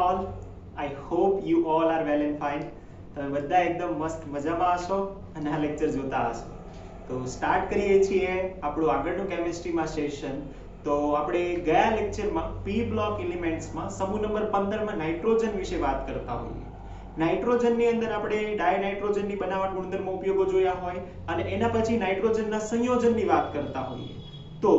all. I hope you all are well and fine. તમે બધા એકદમ મસ્ત મજામાં હશો અને આ લેક્ચર જોતા હશો. તો સ્ટાર્ટ કરીએ છીએ આપણું આગળનું કેમિસ્ટ્રીમાં સેશન. તો આપણે ગયા લેક્ચરમાં પી બ્લોક એલિમેન્ટ્સમાં સમૂહ નંબર 15 માં નાઇટ્રોજન વિશે વાત કરતા હોઈએ. નાઇટ્રોજનની અંદર આપણે ડાયનાઇટ્રોજનની બનાવટ ગુણધર્મો ઉપયોગો જોયા હોય અને એના પછી નાઇટ્રોજનના સંયોજનની વાત કરતા હોઈએ. તો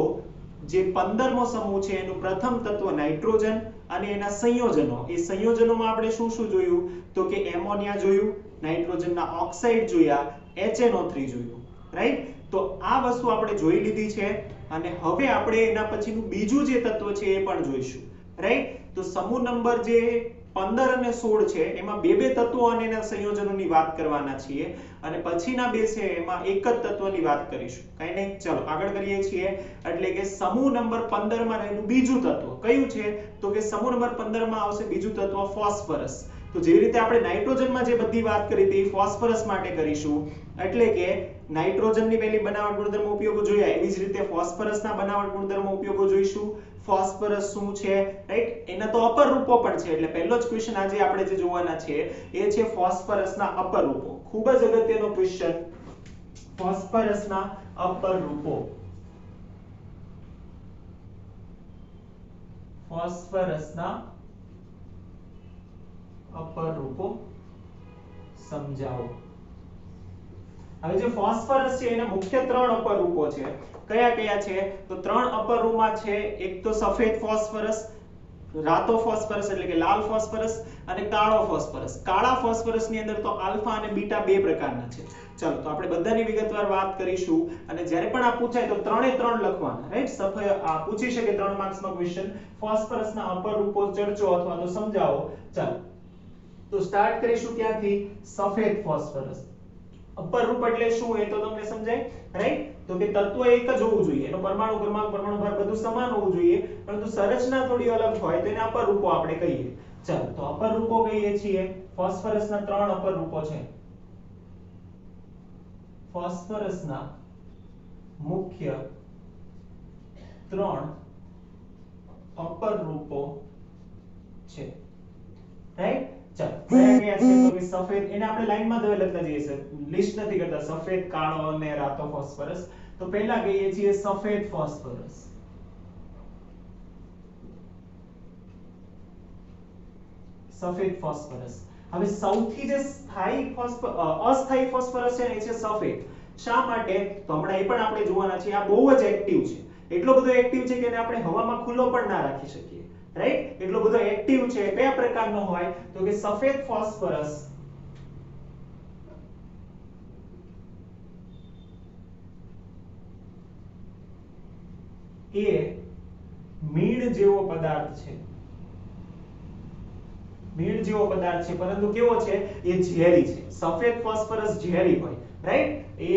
જે 15મો સમૂહ છે એનું પ્રથમ તત્વ નાઇટ્રોજન અને એના સંયોજનો. એ સંયોજનોમાં આપણે શું શું જોયું? તો કે એમોનિયા જોયું, નાઇટ્રોજનના ઓક્સાઇડ જોયા, HNO3 જોયું, રાઈટ? તો આ વસ્તુ આપણે જોઈ લીધી છે અને હવે આપણે એના પછીનું બીજું જે તત્વ છે એ પણ જોઈશું, રાઈટ? તો સમૂહ નંબર જે 15 અને 16 છે એમાં બે બે તત્વો અને એના સંયોજનોની વાત કરવાના છીએ અને પછીના બે છે એમાં એક જ તત્વની વાત કરીશું. કઈ નહીં, ચલો આગળ કરીએ છીએ. એટલે કે સમૂહ નંબર 15 માં રહેલું બીજું તત્વ કયું છે? તો કે સમૂહ નંબર 15 માં આવશે બીજું તત્વ ફોસ્ફરસ. તો જેવી રીતે આપણે નાઇટ્રોજનમાં જે બધી વાત કરી હતી ફોસ્ફરસ માટે કરીશું. એટલે કે નાઇટ્રોજનની પહેલી બનાવટ ગુણધર્મો ઉપયોગો જોયા, એવી જ રીતે ફોસ્ફરસના બનાવટ ગુણધર્મો ઉપયોગો જોઈશું. ફોસ્ફરસ શું છે, રાઈટ? એના તો અપર રૂપો પણ છે. એટલે પહેલો જ ક્વેશ્ચન આજે આપણે જે જોવાના છે એ છે ફોસ્ફરસના અપર રૂપો. ખૂબ જ અગત્યનો ક્વેશ્ચન, ફોસ્ફરસના અપર રૂપો. ફોસ્ફરસના અપર રૂપો સમજાવો. હવે જે ફોસ્ફરસ છે એના મુખ્ય ત્રણ અપર રૂપો છે. કયા કયા છે? તો ત્રણ અપર રૂપમાં છે. એક તો સફેદ ફોસ્ફરસ, રાતો ફોસ્ફરસ એટલે કે લાલ ફોસ્ફરસ અને કાળો ફોસ્ફરસ. કાળા ફોસ્ફરસની અંદર તો આલ્ફા અને બીટા બે પ્રકારના છે. ચલો તો આપણે બધાની વિગતવાર વાત કરીશું અને જ્યારે પણ આ પૂછાય તો ત્રણે ત્રણ લખવાના, રાઈટ? સફેદ આ પૂછી શકે 3 માર્ક્સમાં ક્વેશ્ચન, ફોસ્ફરસના અપર રૂપો ચર્ચો અથવા તો સમજાવો. ચાલો તો સ્ટાર્ટ કરીશું ક્યાંથી? સફેદ ફોસ્ફરસ. અપર રૂપ એટલે શું એ તો તમને સમજાય, રાઈટ? તો કે તત્વ એક જ હોવું જોઈએ, એનો પરમાણુ ક્રમાંક પરમાણુ ભાર બધું સમાન હોવું જોઈએ, પરંતુ સંરચના થોડી અલગ હોય તો એને અપર રૂપો આપણે કહીએ. ચાલો તો અપર રૂપો કહીએ છીએ. ફોસ્ફરસના ત્રણ અપર રૂપો છે. ફોસ્ફરસના મુખ્ય ત્રણ અપર રૂપો છે, રાઈટ? ચાલો કયા કયા છે? તો કે સફેદ, એને આપણે લાઈનમાં દવે લખતા જઈએ છે, લિસ્ટ નથી કરતા. સફેદ, કાળો અને રાતો ફોસ્ફરસ. તો પહેલા કહીએ છીએ સફેદ ફોસ્ફરસ. સફેદ ફોસ્ફરસ. હવે સૌથી જે અસ્થાયી ફોસ્ફરસ છે ને એ છે સફેદ. શા માટે? તો હમણાં એ પણ આપણે જોવાના છે. આ બહુ જ એક્ટિવ છે, એટલો બધો એક્ટિવ છે કે એને આપણે હવામાં ખુલ્લો પણ ના રાખી શકીએ, રાઈટ? એટલો બધો એક્ટિવ છે. કયા પ્રકારનો હોય? તો કે સફેદ ફોસ્ફરસ એ મીણ જેવો પદાર્થ છે. મીણ જેવો પદાર્થ છે, પરંતુ કેવો છે? એ ઝેરી છે. સફેદ ફોસ્ફરસ ઝેરી હોય, રાઈટ? એ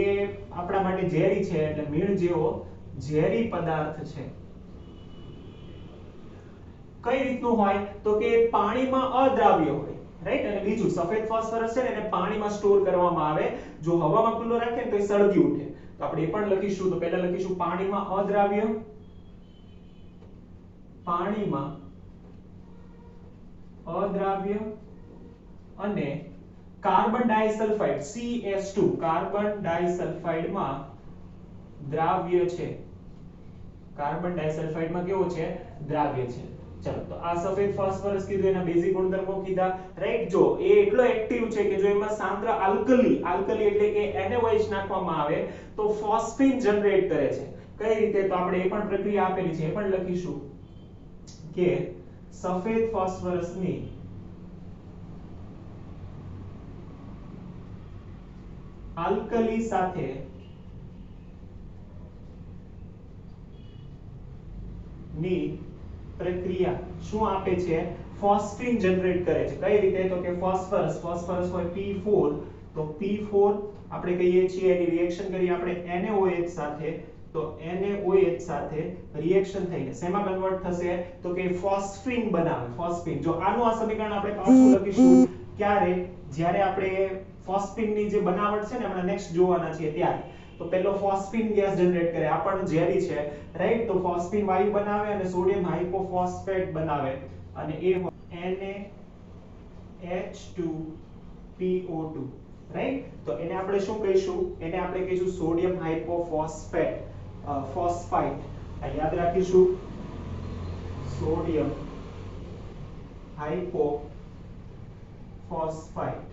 આપણા માટે ઝેરી છે, એટલે મીણ જેવો ઝેરી પદાર્થ છે. કઈ રીતનું હોય? તો કે પાણીમાં અદ્રાવ્ય હોય, રાઈટ? અને બીજું સફેદ ફોસ્ફરસ છે ને એને પાણીમાં સ્ટોર કરવામાં આવે. જો હવામાં ખુલ્લો રાખે તો એ સળગી ઉઠે. તો આપણે એ પણ લખીશું. તો પહેલા લખીશું પાણીમાં અદ્રાવ્ય, પાણીમાં અદ્રાવ્ય અને કાર્બન ડાઇસલ્ફાઇડ CS2, કાર્બન ડાઇસલ્ફાઇડમાં દ્રાવ્ય છે. કાર્બન ડાઇસલ્ફાઇડમાં કેવો છે? દ્રાવ્ય છે. ચલો તો આ સફેદ ફોસ્ફરસ કીધું, એના બેઝિક ગુણધર્મો કીધા, રાઈટ? જો એ એટલો એક્ટિવ છે કે જો એમાં સાંદ્ર આલ્કલી એટલે કે NaOH નાખવામાં આવે તો ફોસ્ફીન જનરેટ કરે છે. કઈ રીતે? તો આપણે એ પણ પ્રક્રિયા આપેલી છે, એ પણ લખીશું કે સફેદ ફોસ્ફરસની આલ્કલી સાથે ની પ્રક્રિયા શું આપે છે? ફોસ્ફીન જનરેટ કરે છે. કઈ રીતે? તો કે ફોસ્ફરસ હોય P4, તો P4 આપણે કહીએ છીએ એની રિએક્શન કરીએ આપણે NaOH સાથે, તો NaOH સાથે રિએક્શન થઈને શેમાં કન્વર્ટ થશે? તો કે ફોસ્ફીન બનાવે. ફોસ્ફીન. જો આનું આ સમીકરણ આપણે પાછું લખીશું ક્યારે? જ્યારે આપણે ફોસ્ફીનની જે બનાવટ છે ને હમણાં નેક્સ્ટ જોવાના છીએ ત્યારે. તો પહેલો ફોસ્ફીન ગેસ જનરેટ કરે, આ પણ ઝેરી છે, રાઈટ? તો ફોસ્ફીન વાયુ બનાવે અને સોડિયમ હાઇપોફોસ્ફેટ બનાવે અને એ NaH2PO2 રાઈટ. તો એને આપણે શું કહીશું? એને આપણે કહીશું સોડિયમ હાઇપોફોસ્ફેટ ફોસ્ફાઇટ. આ યાદ રાખીશું, સોડિયમ હાઇપોફોસ્ફાઇટ.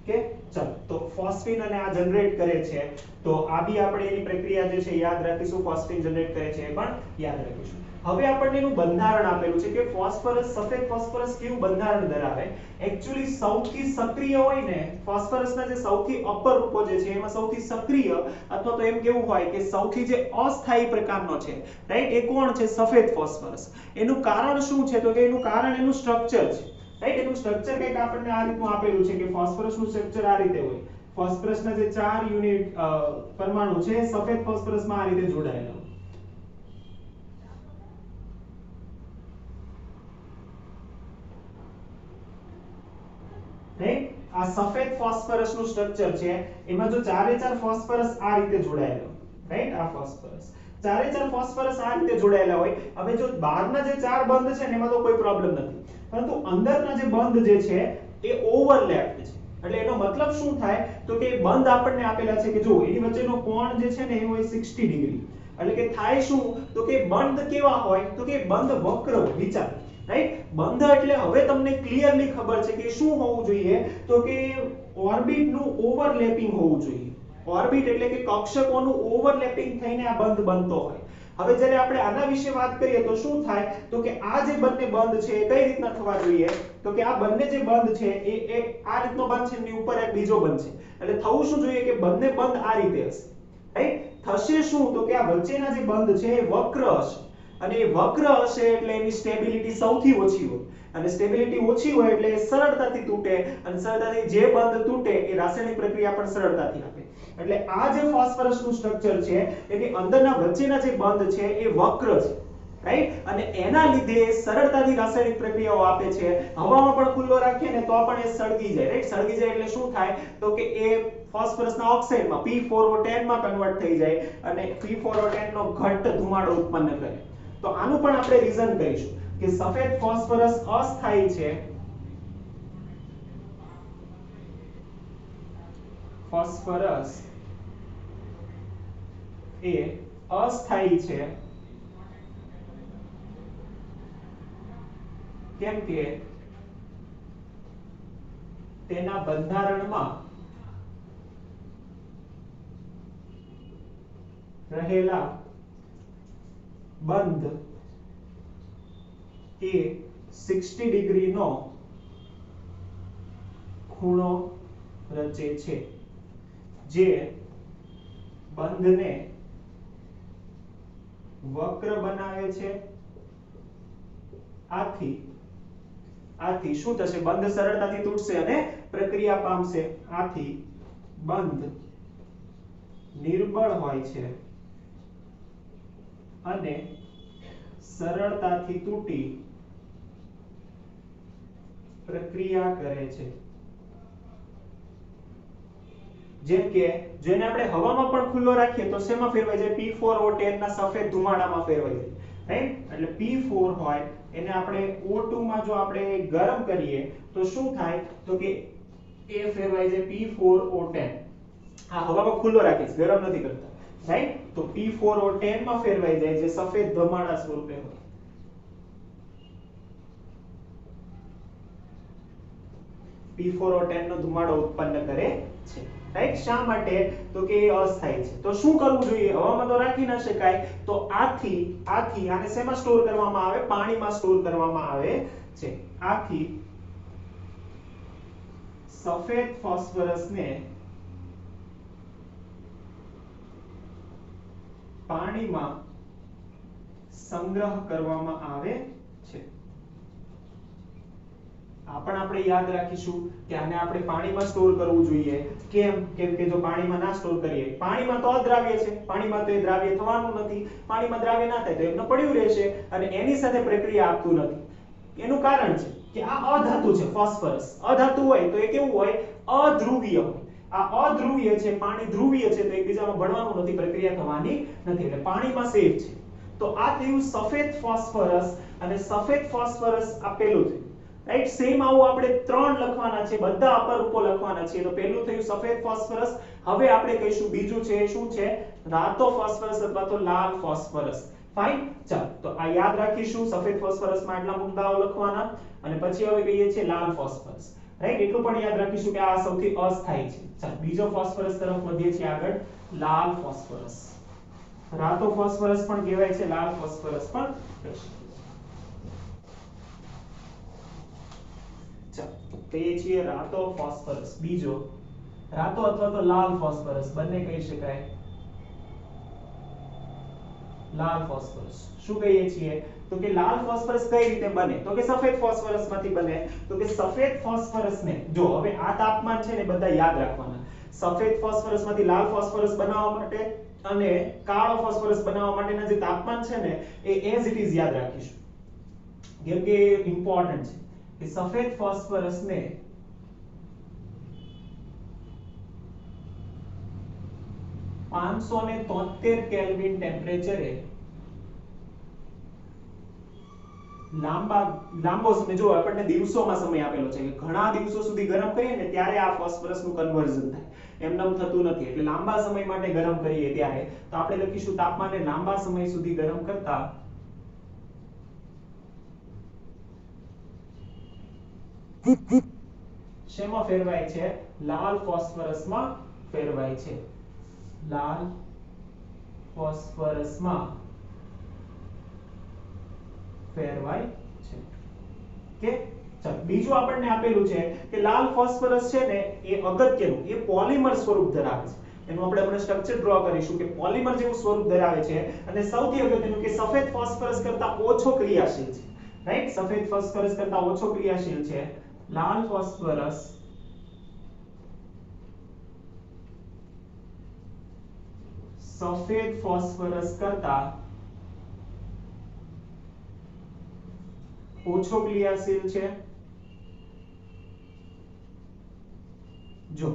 કે ચલો, તો ફોસ્ફીન અને આ જનરેટ કરે છે, તો આ બી આપણે એની પ્રક્રિયા જે છે યાદ રાખીશું, ફોસ્ફીન જનરેટ કરે છે એ પણ યાદ રાખીશું. હવે આપણને એનું બંધારણ આપેલું છે કે ફોસ્ફરસ, સફેદ ફોસ્ફરસ કેવું બંધારણ ધરાવે. એકચ્યુઅલી સૌથી સક્રિય હોય ને ફોસ્ફરસના જે સૌથી અપર રૂપો જે છે એમાં સૌથી સક્રિય અથવા તો એમ કેવું હોય કે સૌથી જે અસ્થાયી પ્રકારનો છે રાઈટ, એ કોણ છે? સફેદ ફોસ્ફરસ. એનું કારણ શું છે? તો કે એનું કારણ એનું સ્ટ્રક્ચર છે રાઈટ. એનું સ્ટ્રક્ચર કંઈક આપણને આ રીતનું આપેલું છે કે ફોસ્ફરસનું સ્ટ્રક્ચર આ રીતે હોય. ફોસ્ફરસના જે 4 યુનિટ પરમાણુ છે સફેદ ફોસ્ફરસમાં આ રીતે જોડાયેલા હોય. રાઈટ, આ સફેદ ફોસ્ફરસનું સ્ટ્રક્ચર છે. એમાં જો 4 ફોસ્ફરસ આ રીતે જોડાયેલો રાઈટ, આ ફોસ્ફરસ 4 ફોસ્ફરસ આ રીતે જોડાયેલા હોય. હવે જો બહારના જે 4 બંધ છે ને એમાં તો કોઈ પ્રોબ્લેમ નથી, પરંતુ અંદરના જે બંધ જે છે એ ઓવરલેપ છે. એટલે એનો મતલબ શું થાય? તો કે બંધ આપણને આપેલા છે કે જો એની વચ્ચેનો કોણ જે છે ને એ હોય 60 ડિગ્રી. એટલે કે થાય શું? તો કે બંધ કેવા હોય? તો કે બંધ વક્ર હોય. વિચાર રાઈટ, બંધ એટલે હવે તમને ક્લિયરલી ખબર છે કે શું હોવું જોઈએ? તો કે ઓર્બિટનું ઓવરલેપિંગ હોવું જોઈએ. ઓર્બિટ એટલે કે કક્ષકોનું ઓવરલેપિંગ થઈને આ બંધ બનતો હોય. હવે જ્યારે આપણે આના વિશે વાત કરીએ તો શું થાય? તો કે આ જે બંને બંધ છે એ કઈ રીતના થવા જોઈએ? તો કે આ બંને જે બંધ છે એ આ રીતનો બંધ છે, એની ઉપર એક બીજો બંધ છે. એટલે થવું શું જોઈએ કે બંને બંધ આ રીતે હશે રાઈટ. થશે શું? તો કે આ વચ્ચેના જે બંધ છે એ વક્ર હશે, અને એ વક્ર હશે એટલે એની સ્ટેબિલિટી સૌથી ઓછી હોય, અને સ્ટેબિલિટી ઓછી હોય એટલે એ સરળતાથી તૂટે, અને સરળતાથી જે બંધ તૂટે એ રાસાયણિક પ્રક્રિયા પણ સરળતાથી આપે. એટલે આ જે ફોસ્ફરસનું સ્ટ્રક્ચર છે એની અંદરના વચ્ચેના જે બંધ છે એ વક્ર છે રાઈટ, અને એના લીધે સરળતાથી રાસાયણિક પ્રક્રિયાઓ આપે છે. હવામાં પણ ખુલ્લો રાખીએ ને તો પણ એ સળગી જાય રાઈટ. સળગી જાય એટલે શું થાય? તો કે એ ફોસ્ફરસના ઓક્સાઇડમાં P4O10 માં કન્વર્ટ થઈ જાય અને P4O10 નો ઘટ્ટ ધુમાડો ઉત્પન્ન કરે. તો આનું પણ આપણે રીઝન કહીશું કે સફેદ ફોસ્ફરસ અસ્થાયી છે. ફોસ્ફરસ એ અસ્થાયી છે કેમ કે તેના બંધારણમાં રહેલા બંધ એ 60 ડિગ્રીનો ખૂણો રચે છે, જે બંધને વક્ર બનાવે છે. આથી શું થશે? બંધ સરળતાથી તૂટશે અને પ્રક્રિયા પામશે. આથી બંધ નિર્બળ હોય છે અને સરળતાથી તૂટી પ્રક્રિયા કરે છે. જેમ કે જેને આપણે હવામાં પણ ખુલ્લો રાખીએ તો શેમાં ફેરવાઈ જાય? P4O10 ના સફેદ ધુમાડામાં ફેરવાઈ જાય રાઈટ. એટલે P4 હોય એને આપણે O2 માં જો આપણે ગરમ કરીએ તો શું થાય? તો કે એ ફેરવાઈ જાય P4O10. આ હવામાં ખુલ્લો રાખીશ, ગરમ નથી કરતા રાઈટ. તો P4O10 માં ફેરવાઈ જાય જે સફેદ ધુમાડા સ્વરૂપે હોય. P4O10 નો ધુમાડો ઉત્પન્ન કરે છે રાઈટ. શા માટે? તો કે એ અસ્થાયી છે. તો શું કરવું જોઈએ? હવામાં તો રાખી ન શકાય, તો આથી આને શેમાં સ્ટોર કરવામાં આવે? પાણીમાં સ્ટોર કરવામાં આવે છે. આથી સફેદ ફોસ્ફરસને પાણીમાં સંગ્રહ કરવામાં આવે છે. આ પણ આપણે યાદ રાખીશું કે આને આપણે પાણીમાં સ્ટોર કરવું જોઈએ. કેમ? કેમ કે જો પાણીમાં ના સ્ટોર કરીએ, પાણીમાં તો અદ્રાવ્ય છે, પાણીમાં તો એ દ્રાવ્ય થવાનું નથી. પાણીમાં દ્રાવ્ય ના થાય તો એમને પડ્યું રહેશે અને એની સાથે પ્રક્રિયા આપતું નથી. એનું કારણ છે કે આ અધાતુ છે. ફોસ્ફરસ અધાતુ હોય તો એ કેવું હોય? અધ્રુવીય હોય. આ અધ્રુવીય છે, પાણી ધ્રુવીય છે, તો એકબીજામાં ભળવાનું નથી, પ્રક્રિયા થવાની નથી, એટલે પાણીમાં સેફ છે. તો આ થયું સફેદ ફોસ્ફરસ અને સફેદ ફોસ્ફરસ આ પેલું થયું, રાઈટ. સેમ આવું આપણે 3 લખવાના છે, બધા અપરૂપો લખવાના છે. તો પેલું થયું સફેદ ફોસ્ફરસ. હવે આપણે કહીશું બીજું છે શું છે, રાતો ફોસ્ફરસ અથવા તો લાલ ફોસ્ફરસ. ફાઇન. ચાલો તો આ યાદ રાખીશું, સફેદ ફોસ્ફરસમાં આટલા મુદ્દાઓ લખવાના. અને પછી હવે કહીએ છીએ લાલ ફોસ્ફરસ, રાઈટ. એટલું પણ યાદ રાખીશું કે આ સૌથી અસ્થાયી છે. ચાલો બીજો ફોસ્ફરસ તરફ વધીએ છીએ આગળ, લાલ ફોસ્ફરસ. રાતો ફોસ્ફરસ પણ કહેવાય છે, લાલ ફોસ્ફરસ પણ કહી શકાય. ચાલો કહીએ છીએ રાતો ફોસ્ફરસ. બીજો રાતો અથવા તો લાલ ફોસ્ફરસ બંને કહી શકાય. લાલ ફોસ્ફરસ શું કહીએ છીએ, તો કે લાલ ફોસ્ફરસ કઈ રીતે બને, તો કે સફેદ ફોસ્ફરસ માંથી બને. તો કે સફેદ ફોસ્ફરસ ને જો હવે આ તાપમાન છે ને બધા યાદ રાખવાના. સફેદ ફોસ્ફરસ માંથી લાલ ફોસ્ફરસ બનાવવા માટે અને કાળો ફોસ્ફરસ બનાવવા માટેના જે તાપમાન છે ને એ એઝ ઇટ ઇઝ યાદ રાખીશું, કેમ કે ઇમ્પોર્ટન્ટ છે. કે સફેદ ફોસ્ફરસ ને 573 કેલ્વિન ટેમ્પરેચરે લાંબો સમય, જો આપણને દિવસોમાં સમય આપેલો છે કે ઘણા દિવસો સુધી ગરમ કરીએ ને ત્યારે આ ફોસ્ફરસનું કન્વર્ઝન થાય, એમનેમ થતું નથી. એટલે લાંબા સમય માટે ગરમ કરીએ ત્યારે તો આપણે લખીશું તાપમાનને લાંબા સમય સુધી ગરમ કરતા શેમાં ફેરવાય છે, લાલ ફોસ્ફરસમાં ફેરવાય છે. લાલ ફોસ્ફરસમાં ફેરવાય છે. કે ચાલો બીજું આપણને આપેલું છે કે લાલ ફોસ્ફરસ છે ને એ અગત્યનું, એ પોલિમર સ્વરૂપ ધરાવે છે. એનું આપણે હમણાં સ્ટ્રક્ચર ડ્રો કરીશું કે પોલિમર જેવું સ્વરૂપ ધરાવે છે. અને સૌથી અગત્યનું કે સફેદ ફોસ્ફરસ કરતા ઓછો ક્રિયાશીલ છે, રાઈટ. સફેદ ફોસ્ફરસ કરતા ઓછો ક્રિયાશીલ છે. લાલ ફોસ્ફરસ સફેદ ફોસ્ફરસ કરતા ઓછો ક્રિયાશીલ છે. જો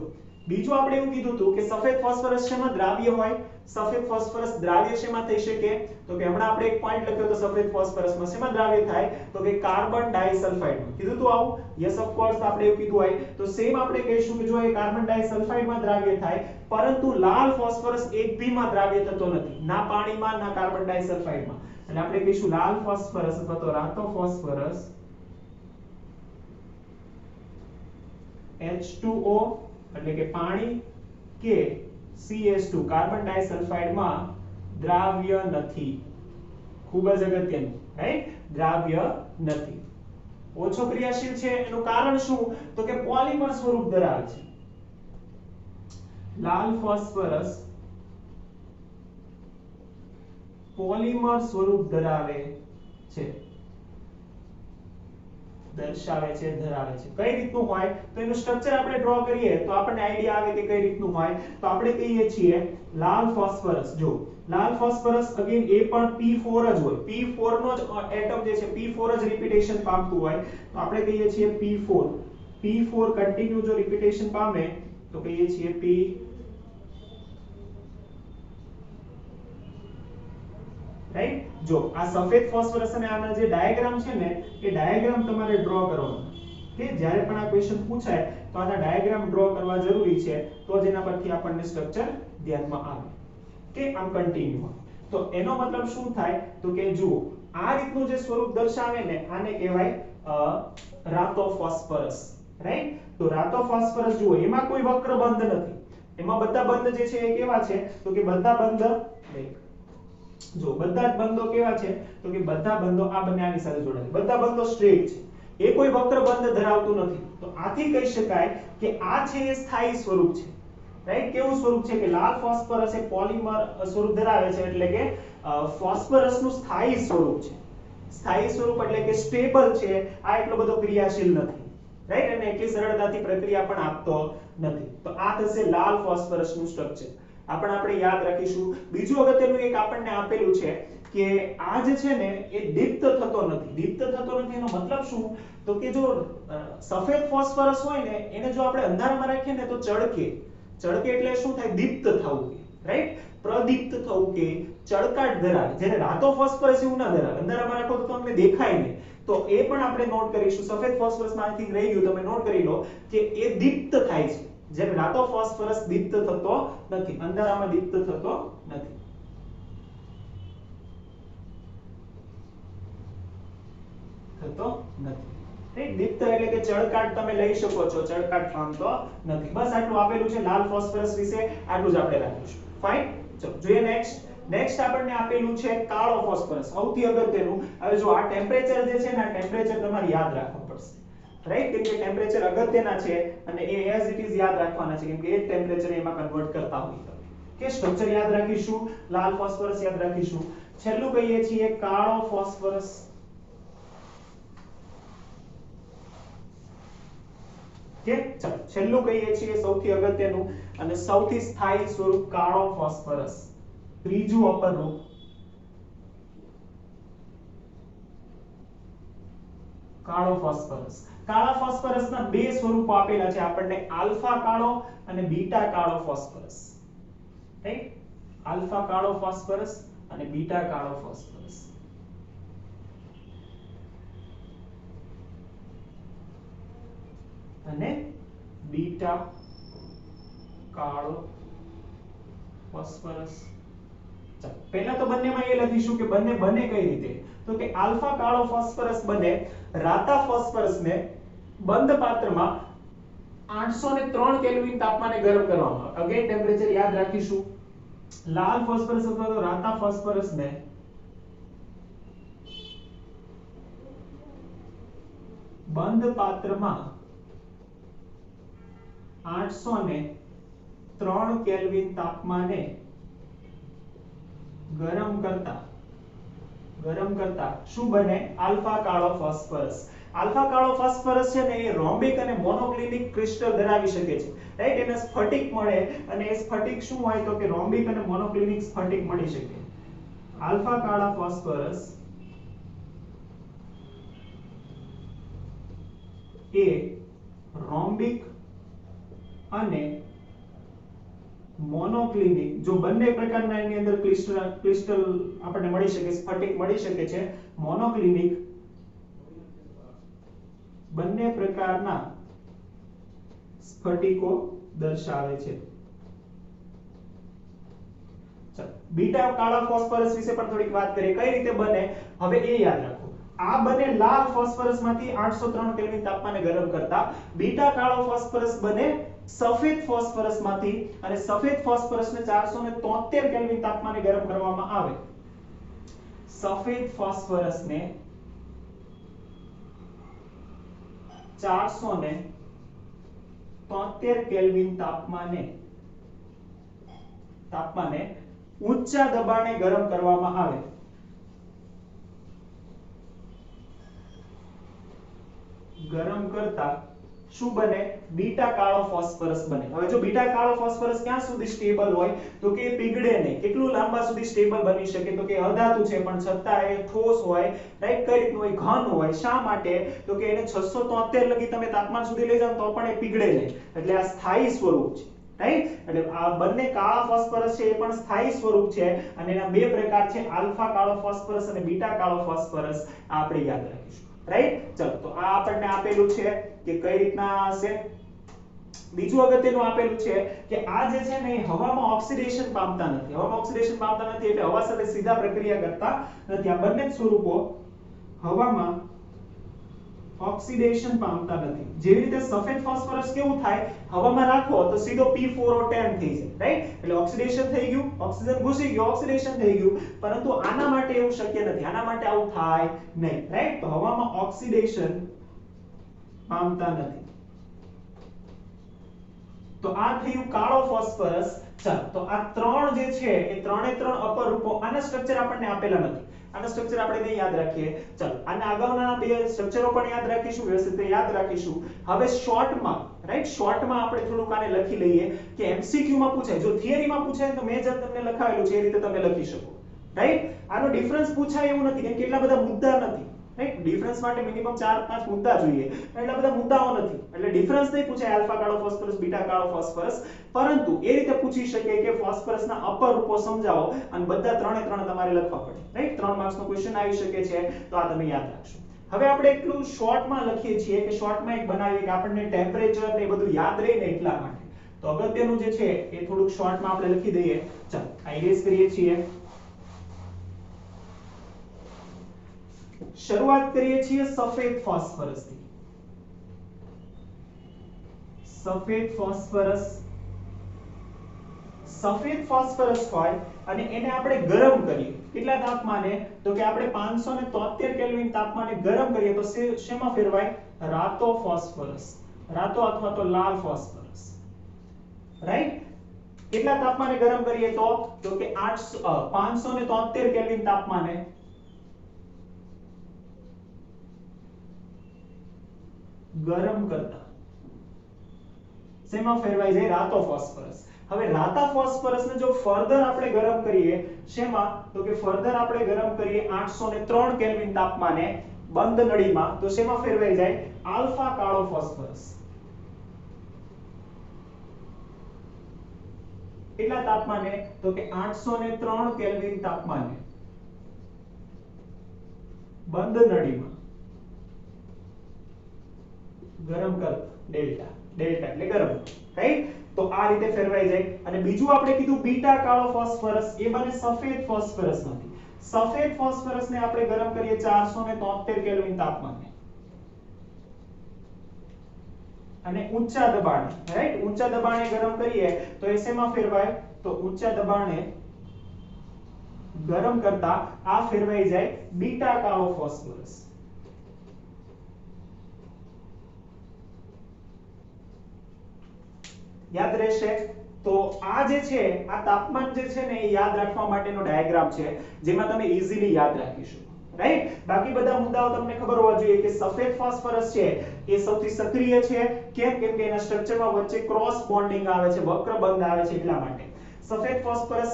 બીજું આપણે એવું કીધું હતું કે સફેદ ફોસ્ફરસ શેમાં દ્રાવ્ય હોય, સફેદ ફોસ્ફરસ દ્રાવ્ય શેમાં થઈ શકે, તો કે હમણાં આપણે એક પોઈન્ટ લખ્યો તો સફેદ ફોસ્ફરસમાં શેમાં દ્રાવ્ય થાય, તો કે કાર્બન ડાઇસલ્ફાઇડમાં. કીધું તો આવું, યસ ઓફ કોર્સ આપણે એવું કીધું હોય. તો સેમ આપણે કહીશું કે જો એ કાર્બન ડાઇસલ્ફાઇડમાં દ્રાવ્ય થાય, પરંતુ લાલ ફોસ્ફરસ એક બી માં દ્રાવ્ય થતો નથી, ના પાણીમાં ના કાર્બન ડાઇસલ્ફાઇડમાં. એટલે આપણે કહીશું લાલ ફોસ્ફરસ અથવા તો રાતો ફોસ્ફરસ H2O એટલે કે પાણી કે CS2 કાર્બન ડાઇસલ્ફાઇડમાં દ્રાવ્ય નથી. ખૂબ જ અગત્યનું, રાઈટ. દ્રાવ્ય નથી, ઓછો ક્રિયાશીલ છે. એનું કારણ શું, તો કે પોલિમર સ્વરૂપ ધરાવે છે. લાલ ફોસ્ફરસ પોલિમર સ્વરૂપ ધરાવે છે, દર્શાવે છે, ધરાવે છે. કઈ રીતનું હોય, તો એનું સ્ટ્રક્ચર આપણે ડ્રો કરીએ તો આપણને આઈડિયા આવે કે કઈ રીતનું હોય. તો આપણે કહીએ છીએ લાલ ફોસ્ફરસ, જો લાલ ફોસ્ફરસ અગેન એ પણ P4 જ હોય, P4 નો જ એટમ જે છે P4 જ રિપીટેશન પામતું હોય. તો આપણે કહીએ છીએ P4 કન્ટિન્યુ જો રિપીટેશન પામે તો કહીએ છીએ P, રાઈટ. જો આ સફેદ ફોસ્ફરસ અને આના જે ડાયાગ્રામ છે ને એ ડાયાગ્રામ તમારે ડ્રો કરવાનો કે જ્યારે પણ આ ક્વેશ્ચન પૂછાય તો આના ડાયાગ્રામ ડ્રો કરવા જરૂરી છે, તો જ એના પરથી આપણને સ્ટ્રક્ચર ધ્યાનમાં આવે કે આમ કન્ટિન્યુ. તો એનો મતલબ શું થાય, તો કે જુઓ આ રીતનું જે સ્વરૂપ દર્શાવે ને આને કહેવાય રાતો ફોસ્ફરસ, રાઈટ. તો રાતો ફોસ્ફરસ જુઓ એમાં કોઈ વક્ર બંધ નથી, એમાં બધા બંધ જે છે એ કેવા છે, તો કે બધા બંધ, જો બધા જ બંધો કેવા છે, તો કે બધા બંધો આ બંને આની સાથે જોડાયેલા, બધા બંધો સ્ટ્રેટ છે, એ કોઈ વક્ર બંધ ધરાવતું નથી. તો આથી કહી શકાય કે આ છે એ સ્થાયી સ્વરૂપ છે, રાઈટ. કેવું સ્વરૂપ છે કે લાલ ફોસ્ફરસ એ પોલિમર સ્વરૂપ ધરાવે છે, એટલે કે ફોસ્ફરસ નું સ્થાયી સ્વરૂપ છે. સ્થાયી સ્વરૂપ એટલે કે સ્ટેબલ છે, આ એટલો બધો ક્રિયાશીલ નથી, રાઈટ. અને એટલી સરળતાથી પ્રક્રિયા પણ આપતો નથી. તો આ થશે લાલ ફોસ્ફરસ નું સ્ટ્રક્ચર. આપણે યાદ રાખીશું. બીજું અગત્યનું એક આપણને આપેલું છે કે આ જે છે ને એ દીપ્ત થતો નથી. દીપ્ત થતો નથી એનો મતલબ શું, તો કે જો સફેદ ફોસ્ફરસ હોય ને એને જો આપણે અંધારામાં રાખીએ ને તો ચળકે. ચળકે એટલે શું થાય, દીપ્ત થવું, રાઈટ. પ્રદીપ્ત થવું કે ચળકાટ ધરાવે. જ્યારે રાતો ફોસ્ફરસ એવું ના ધરાવે, અંધારામાં રાખો તો તમને દેખાય નહીં, તો એ પણ આપણે નોટ કરીશું. સફેદ ફોસ્ફરસ માંથી રહી ગયું, તમે નોટ કરી લો કે એ દીપ્ત થાય છે, જ્યારે રાતો ફોસ્ફરસ દીપ્ત થતો નથી, અંધારામાં દીપ્ત થતો નથી. થતો નથી. રાઈટ, દીપ્ત એટલે કે ચળકાટ તમે લઈ શકો છો, ચળકાટ પામતો નથી. બસ આટલું આપેલું છે લાલ ફોસ્ફરસ વિશે, આટલું જ આપણે રાખીશું. ફાઇન. ચલો જોઈએ નેક્સ્ટ આપણને આપેલું છે કાળો ફોસ્ફરસ, સૌથી અગત્યનું. હવે જો આ ટેમ્પરેચર જે છે ને, આ ટેમ્પરેચર તમારે યાદ રાખવું પડશે. રાઈટ, કેમ કે ટેમ્પરેચર અગત્યના છે અને એ એઝ ઇટ ઇઝ યાદ રાખવાના છે, કેમ કે એ ટેમ્પરેચર એમાં કન્વર્ટ કરતા હોય તમે. કે સ્ટ્રક્ચર યાદ રાખીશું, લાલ ફોસ્ફરસ યાદ રાખીશું. છેલ્લું કહીએ છીએ કાળો ફોસ્ફરસ. કે ચાલો છેલ્લું કહીએ છીએ સૌથી અગત્યનું અને સૌથી સ્થાયી સ્વરૂપ કાળો ફોસ્ફરસ. ત્રીજું અપર રૂપ કાળો ફોસ્ફરસ. કાળા ફોસ્ફરસના બે સ્વરૂપો આપેલા છે આપણને, આલ્ફા કાળો અને બીટા કાળો ફોસ્ફરસ. રાઈટ, આલ્ફા કાળો ફોસ્ફરસ અને બીટા કાળો ફોસ્ફરસ. અને બીટા કાળો ફોસ્ફરસ. ચાલો પહેલા તો બંનેમાં એ લખીશું કે બંને બને કઈ રીતે. તો કે આલ્ફા કાળો ફોસ્ફરસ બને રાતા ફોસ્ફરસને બંધ પાત્રમાં 803 કેલ્વિન તાપમાને ગરમ કરવામાં આવે. અગેન ટેમ્પરેચર યાદ રાખીશું. લાલ ફોસ્ફરસ અથવા તો રાતા ફોસ્ફરસને બંધ પાત્રમાં 803 કેલ્વિન તાપમાને ગરમ કરતા શું બને? આલ્ફા કાળો ફોસ્ફરસ. આલ્ફા કાળો ફોસ્ફરસ છે ને એ રોમ્બિક અને મોનોક્લિનિક ક્રિસ્ટલ ધરાવી શકે છે. રાઈટ, એને સ્ફટિક મળે અને એ સ્ફટિક શું હોય તો કે રોમ્બિક અને મોનોક્લિનિક સ્ફટિક મળી શકે. આલ્ફા કાળા ફોસ્ફરસ એ રોમ્બિક અને મોનોક્લિનિક, જો બંને પ્રકારના એની અંદર ક્રિસ્ટલ આપણને મળી શકે, સ્ફટિક મળી શકે છે. મોનોક્લિનિક બંને પ્રકારના સ્ફટિકો દર્શાવે છે. ચાલો બીટા કાળા ફોસ્ફરસ વિશે પણ થોડીક વાત કરીએ. કઈ રીતે બને હવે એ યાદ રાખો. આ બને લાલ ફોસ્ફરસમાંથી 803 કેલ્વિન તાપમાને ગરમ કરતા. બીટા કાળો ફોસ્ફરસ બને સફેદ ફોસ્ફરસમાંથી અને સફેદ ફોસ્ફરસને 473 કેલ્વિન તાપમાને ગરમ કરવામાં આવે. સફેદ ફોસ્ફરસને 473 કેલ્વિન તાપમાને ઊંચા દબાણે ગરમ કરવામાં આવે. ગરમ કરતા શું બને? બીટા કાળો ફોસ્ફરસ બને. હવે જો બીટા કાળો ફોસ્ફરસ ક્યાં સુધી સ્ટેબલ હોય તો કે પીગળે નહીં. કેટલું લાંબા સુધી સ્ટેબલ બની શકે તો કે અધાતુ છે પણ છતાં એ ઠોસ હોય. રાઈટ, કઈ રીતનું હોય? ઘન હોય. શા માટે? તો કે એને 673 લગી તમે તાપમાન સુધી લઈ જાવ તો પણ એ પીગળે નહીં. એટલે આ સ્થાયી સ્વરૂપ છે. રાઈટ, એટલે આ બંને કાળા ફોસ્ફરસ છે એ પણ સ્થાયી સ્વરૂપ છે અને એના બે પ્રકાર છે, આલ્ફા કાળો ફોસ્ફરસ અને બીટા કાળો ફોસ્ફરસ. આપણે યાદ રાખીશું. રાઈટ, ચલો તો આ આપણને આપેલું છે કે કઈ રીતના હશે. બીજું અગત્યનું આપેલું છે કે આ જે છે ને એ હવામાં ઓક્સિડેશન પામતા નથી. હવામાં ઓક્સિડેશન પામતા નથી એટલે હવા સાથે સીધા પ્રક્રિયા કરતા નથી. આ બંને સ્વરૂપો હવામાં ઓક્સિડેશન પામતા નથી. જેવી રીતે સફેદ ફોસ્ફરસ કેવું થાય, હવામાં રાખો તો સીધો P4O10 થઈ જાય. રાઈટ, એટલે ઓક્સિડેશન થઈ ગયું, ઓક્સિજન ઘૂસી ગયો, ઓક્સિડેશન થઈ ગયું. પરંતુ આના માટે એવું શક્ય નથી, આના માટે આવું થાય નહીં. રાઈટ, તો હવામાં ઓક્સિડેશન પામતા નથી. તો આ થયું કાળો ફોસ્ફરસ. ચાલો તો આ ત્રણ જે છે એ ત્રણે ત્રણ અપર રૂપો. આના સ્ટ્રક્ચર આપણને આપેલા નથી, આના સ્ટ્રક્ચર આપણે નહીં યાદ રાખીએ. ચાલો આના અગાઉના બે સ્ટ્રક્ચરો પણ યાદ રાખીશું, વ્યવસ્થિત યાદ રાખીશું. હવે શોર્ટમાં, રાઈટ, શોર્ટમાં આપણે થોડુંક આને લખી લઈએ કે એમસીક્યુ માં પૂછાય. જો થિયરીમાં પૂછાય તો મેં જેમ તમને લખાવેલું છે એ રીતે તમે લખી શકો. રાઈટ, આનો ડિફરન્સ પૂછાય એવું નથી કેમ કે એટલા બધા મુદ્દા નથી. રાઈટ ડિફરન્સ માટે મિનિમમ 4-5 મુદ્દા જોઈએ, એટલા બધા મુદ્દાઓ નથી, એટલે ડિફરન્સ નહીં પૂછે આલ્ફા કાળો ફોસ્ફરસ બીટા કાળો ફોસ્ફરસ, પરંતુ એ રીતે પૂછી શકે કે ફોસ્ફરસના અપર રૂપો સમજાવો અને બધા ત્રણે ત્રણ તમારે લખવા પડે, રાઈટ 3 માર્ક્સનો ક્વેશ્ચન આવી શકે છે, તો આ તમે યાદ રાખશો. હવે આપણે એટલું શોર્ટમાં લખીએ છીએ કે શોર્ટમાં એક બનાવીએ કે આપણને ટેમ્પરેચર ને બધું યાદ રહે ને એટલા માટે, તો અગત્યનું જે છે એ થોડુંક શોર્ટમાં આપણે લખી દઈએ. ચાલો આ ઇરેઝ કરીએ છીએ. શરૂઆત કરીએ છીએ સફેદ ફોસ્ફરસથી. સફેદ ફોસ્ફરસ, સફેદ ફોસ્ફરસ હોય અને એને આપણે ગરમ કરીએ, કેટલા તાપમાને, તો કે આપણે 573 કેલ્વિન તાપમાને ગરમ કરીએ તો શેમાં ફેરવાય, રાતો ફોસ્ફરસ, રાતો અથવા તો લાલ ફોસ્ફરસ, રાઈટ. કેટલા તાપમાને ગરમ કરીએ તો કે 573 કેલ્વિન તાપમાને ગરમ કરતા શેમાં ફેરવાઈ જાય, રાતો ફોસ્ફરસ. હવે રાતા ફોસ્ફરસને જો ફર્ધર આપણે ગરમ કરીએ શેમાં, તો કે ફર્ધર આપણે ગરમ કરીએ 803 કેલ્વિન તાપમાને બંધ નળીમાં, તો શેમાં ફેરવાઈ જાય, આલ્ફા કાળો ફોસ્ફરસ. કેટલા તાપમાને, તો કે 803 કેલ્વિન તાપમાને બંધ નળીમાં ગરમ કર, ડેલ્ટા, ડેલ્ટા એટલે ગરમ, રાઈટ. તો આ રીતે ફેરવાઈ જાય. અને બીજું આપણે કીધું બીટા કાળો ફોસ્ફરસ, એ બને સફેદ ફોસ્ફરસમાંથી. સફેદ ફોસ્ફરસને આપણે ગરમ કરીએ 473 કેલ્વિન તાપમાને અને ઊંચા દબાણે, રાઈટ ઊંચા દબાણે ગરમ કરીએ તો એ શેમાં ફેરવાય, તો ઊંચા દબાણે ગરમ કરતા આ ફેરવાઈ જાય બીટા કાળો ફોસ્ફરસ. યાદ રહેશે. તો આ જે છે આ તાપમાન જે છે ને એ યાદ રાખવા માટેનો ડાયાગ્રામ છે, જેમાં તમે ઈઝીલી યાદ રાખી શકો, રાઈટ. બાકી બધા મુદ્દાઓ તમને ખબર હોવા જોઈએ કે સફેદ ફોસ્ફરસ છે એ સૌથી સક્રિય છે, કેમ કે એના સ્ટ્રક્ચરમાં વચ્ચે ક્રોસ બોન્ડિંગ આવે છે, વક્ર બંધ આવે છે, એટલા માટે. સફેદ ફોસ્ફરસ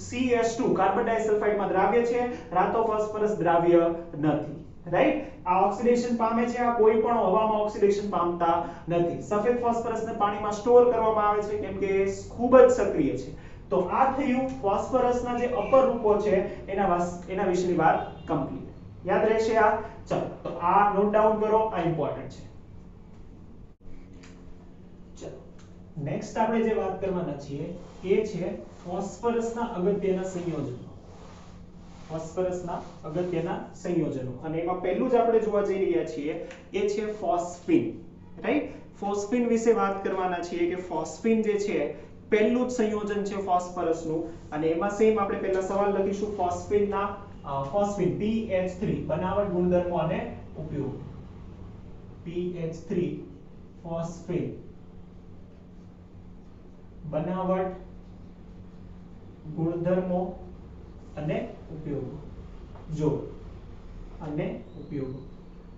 CH2 કાર્બન ડાઇસલ્ફાઇડમાં દ્રાવ્ય છે, રાતો ફોસ્ફરસ દ્રાવ્ય નથી, રાઈટ. આ ઓક્સિડેશન પામે છે, આ કોઈ પણ હવામાં ઓક્સિડેશન પામતા નથી. સફેદ ફોસ્ફરસને પાણીમાં સ્ટોર કરવામાં આવે છે કેમ કે ખૂબ જ સક્રિય છે. તો આ થયું ફોસ્ફરસના જે અપર રૂપો છે એના વિશેની વાત કમ્પ્લીટ. યાદ રહેશે આ? ચલો તો આ નોટ ડાઉન કરો, આ ઇમ્પોર્ટન્ટ છે. ચલો નેક્સ્ટ આપણે જે વાત કરવાના છીએ એ છે ફોસ્ફરસના અગત્યના સંયોજનો. ફોસ્ફરસના અગત્યના સંયોજનો, અને એમાં પહેલું જ આપણે જોવા જઈ રહ્યા છીએ એ છે ફોસ્ફીન, રાઈટ. ફોસ્ફીન વિશે વાત કરવાના છીએ કે ફોસ્ફીન જે છે પહેલું જ સંયોજન છે ફોસ્ફરસનું, અને એમાં સેમ આપણે પહેલા સવાલ લખીશું ફોસ્ફીનના ફોસ્ફીન PH3 બનાવટ ગુણધર્મો અને ઉપયોગ. PH3 ફોસ્ફીન બનાવટ ગુણધર્મો અને ઉપયોગો. જો અને ઉપયોગો,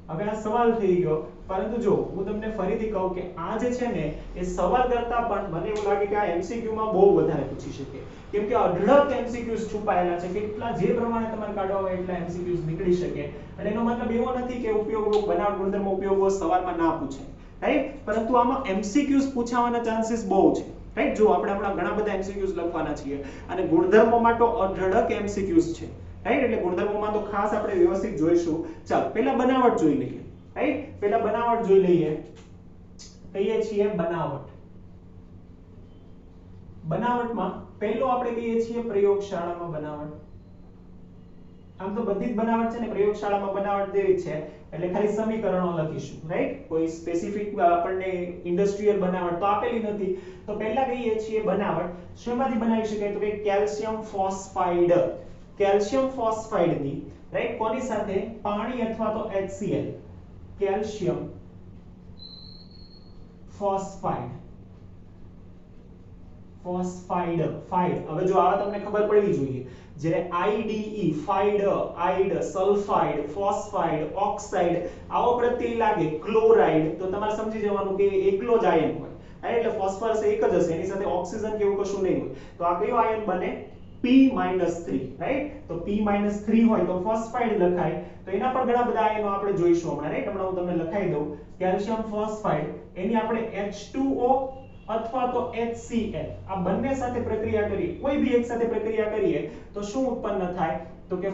હવે આ સવાલ થઈ ગયો, પરંતુ જો હું તમને ફરીથી કહું કે આ જે છે ને એ સવાલ કરતા પણ મને એવું લાગે કે આ MCQ માં બહુ વધારે પૂછી શકે, કેમ કે અઢળક MCQs છુપાયેલા છે, કેટલા જે પ્રમાણે તમારે કાઢવા હોય એટલા MCQs નીકળી શકે. અને એનો મતલબ એવો નથી કે ઉપયોગો બનાવટ ગુણધર્મો ઉપયોગો સવાલમાં ના પૂછે, રાઈટ. પરંતુ આમાં MCQs પૂછાવાના ચાન્સીસ બહુ છે, રાઈટ. જો આપણે આપણા ઘણા બધા MCQs લખવાના છીએ અને ગુણધર્મોમાં તો અઢળક MCQs છે, રાઈટ. એટલે ગુણધર્મોમાં તો ખાસ આપણે વ્યવસ્થિત જોઈશું. ચાલો પહેલા બનાવટ જોઈ લઈએ, રાઈટ. પહેલા બનાવટ જોઈ લઈએ. કહીએ છીએ બનાવટ. બનાવટમાં પહેલો આપણે કહીએ છીએ પ્રયોગશાળામાં બનાવટ. આમ તો બધી જ બનાવટ છે ને પ્રયોગશાળામાં બનાવટ જેવી છે, એટલે ખાલી સમીકરણો લખીશું, રાઈટ. કોઈ સ્પેસિફિક આપણને ઇન્ડસ્ટ્રીયલ બનાવટ તો આપેલી નથી. તો પહેલા કહીએ છીએ બનાવટ શેમાંથી બનાવી શકાય, તો કે કેલ્શિયમ ફોસ્ફાઇડ. કેલ્શિયમ ફોસ્ફાઇડની, રાઈટ, કોની સાથે, પાણી અથવા તો HCl. Calcium phosphide. ફોસ્ફાઇડ, ફાઇડ. હવે જો આ તમને ખબર પડવી જોઈએ, જ્યારે IDE, ફાઇડ, આઇડ, સલ્ફાઇડ, ફોસ્ફાઇડ, ઓક્સાઇડ આવો પ્રત્યય લાગે, ક્લોરાઇડ, તો તમારે સમજી જવાનું કે એકલો જ આયન હોય, એટલે ફોસ્ફરસ એક જ હશે, એની સાથે ઓક્સિજન કે એવું કશું નહીં હોય. તો આ કયો આયન બને, P-3 રાઈટ તો P-3 હોય તો ફોસ્ફાઇડ લખાય તો એના પર ઘણા બધા આયનો આપણે જોઈશું હમણાં રાઈટ હમણાં હું તમને લખાઈ દઉં કેલ્શિયમ ફોસ્ફાઇડ એની આપણે H2O અથવા તો HCl આ બંને સાથે પ્રક્રિયા કરીએ કોઈ બી એક સાથે પ્રક્રિયા કરીએ તો શું ઉત્પન્ન થાય તો કે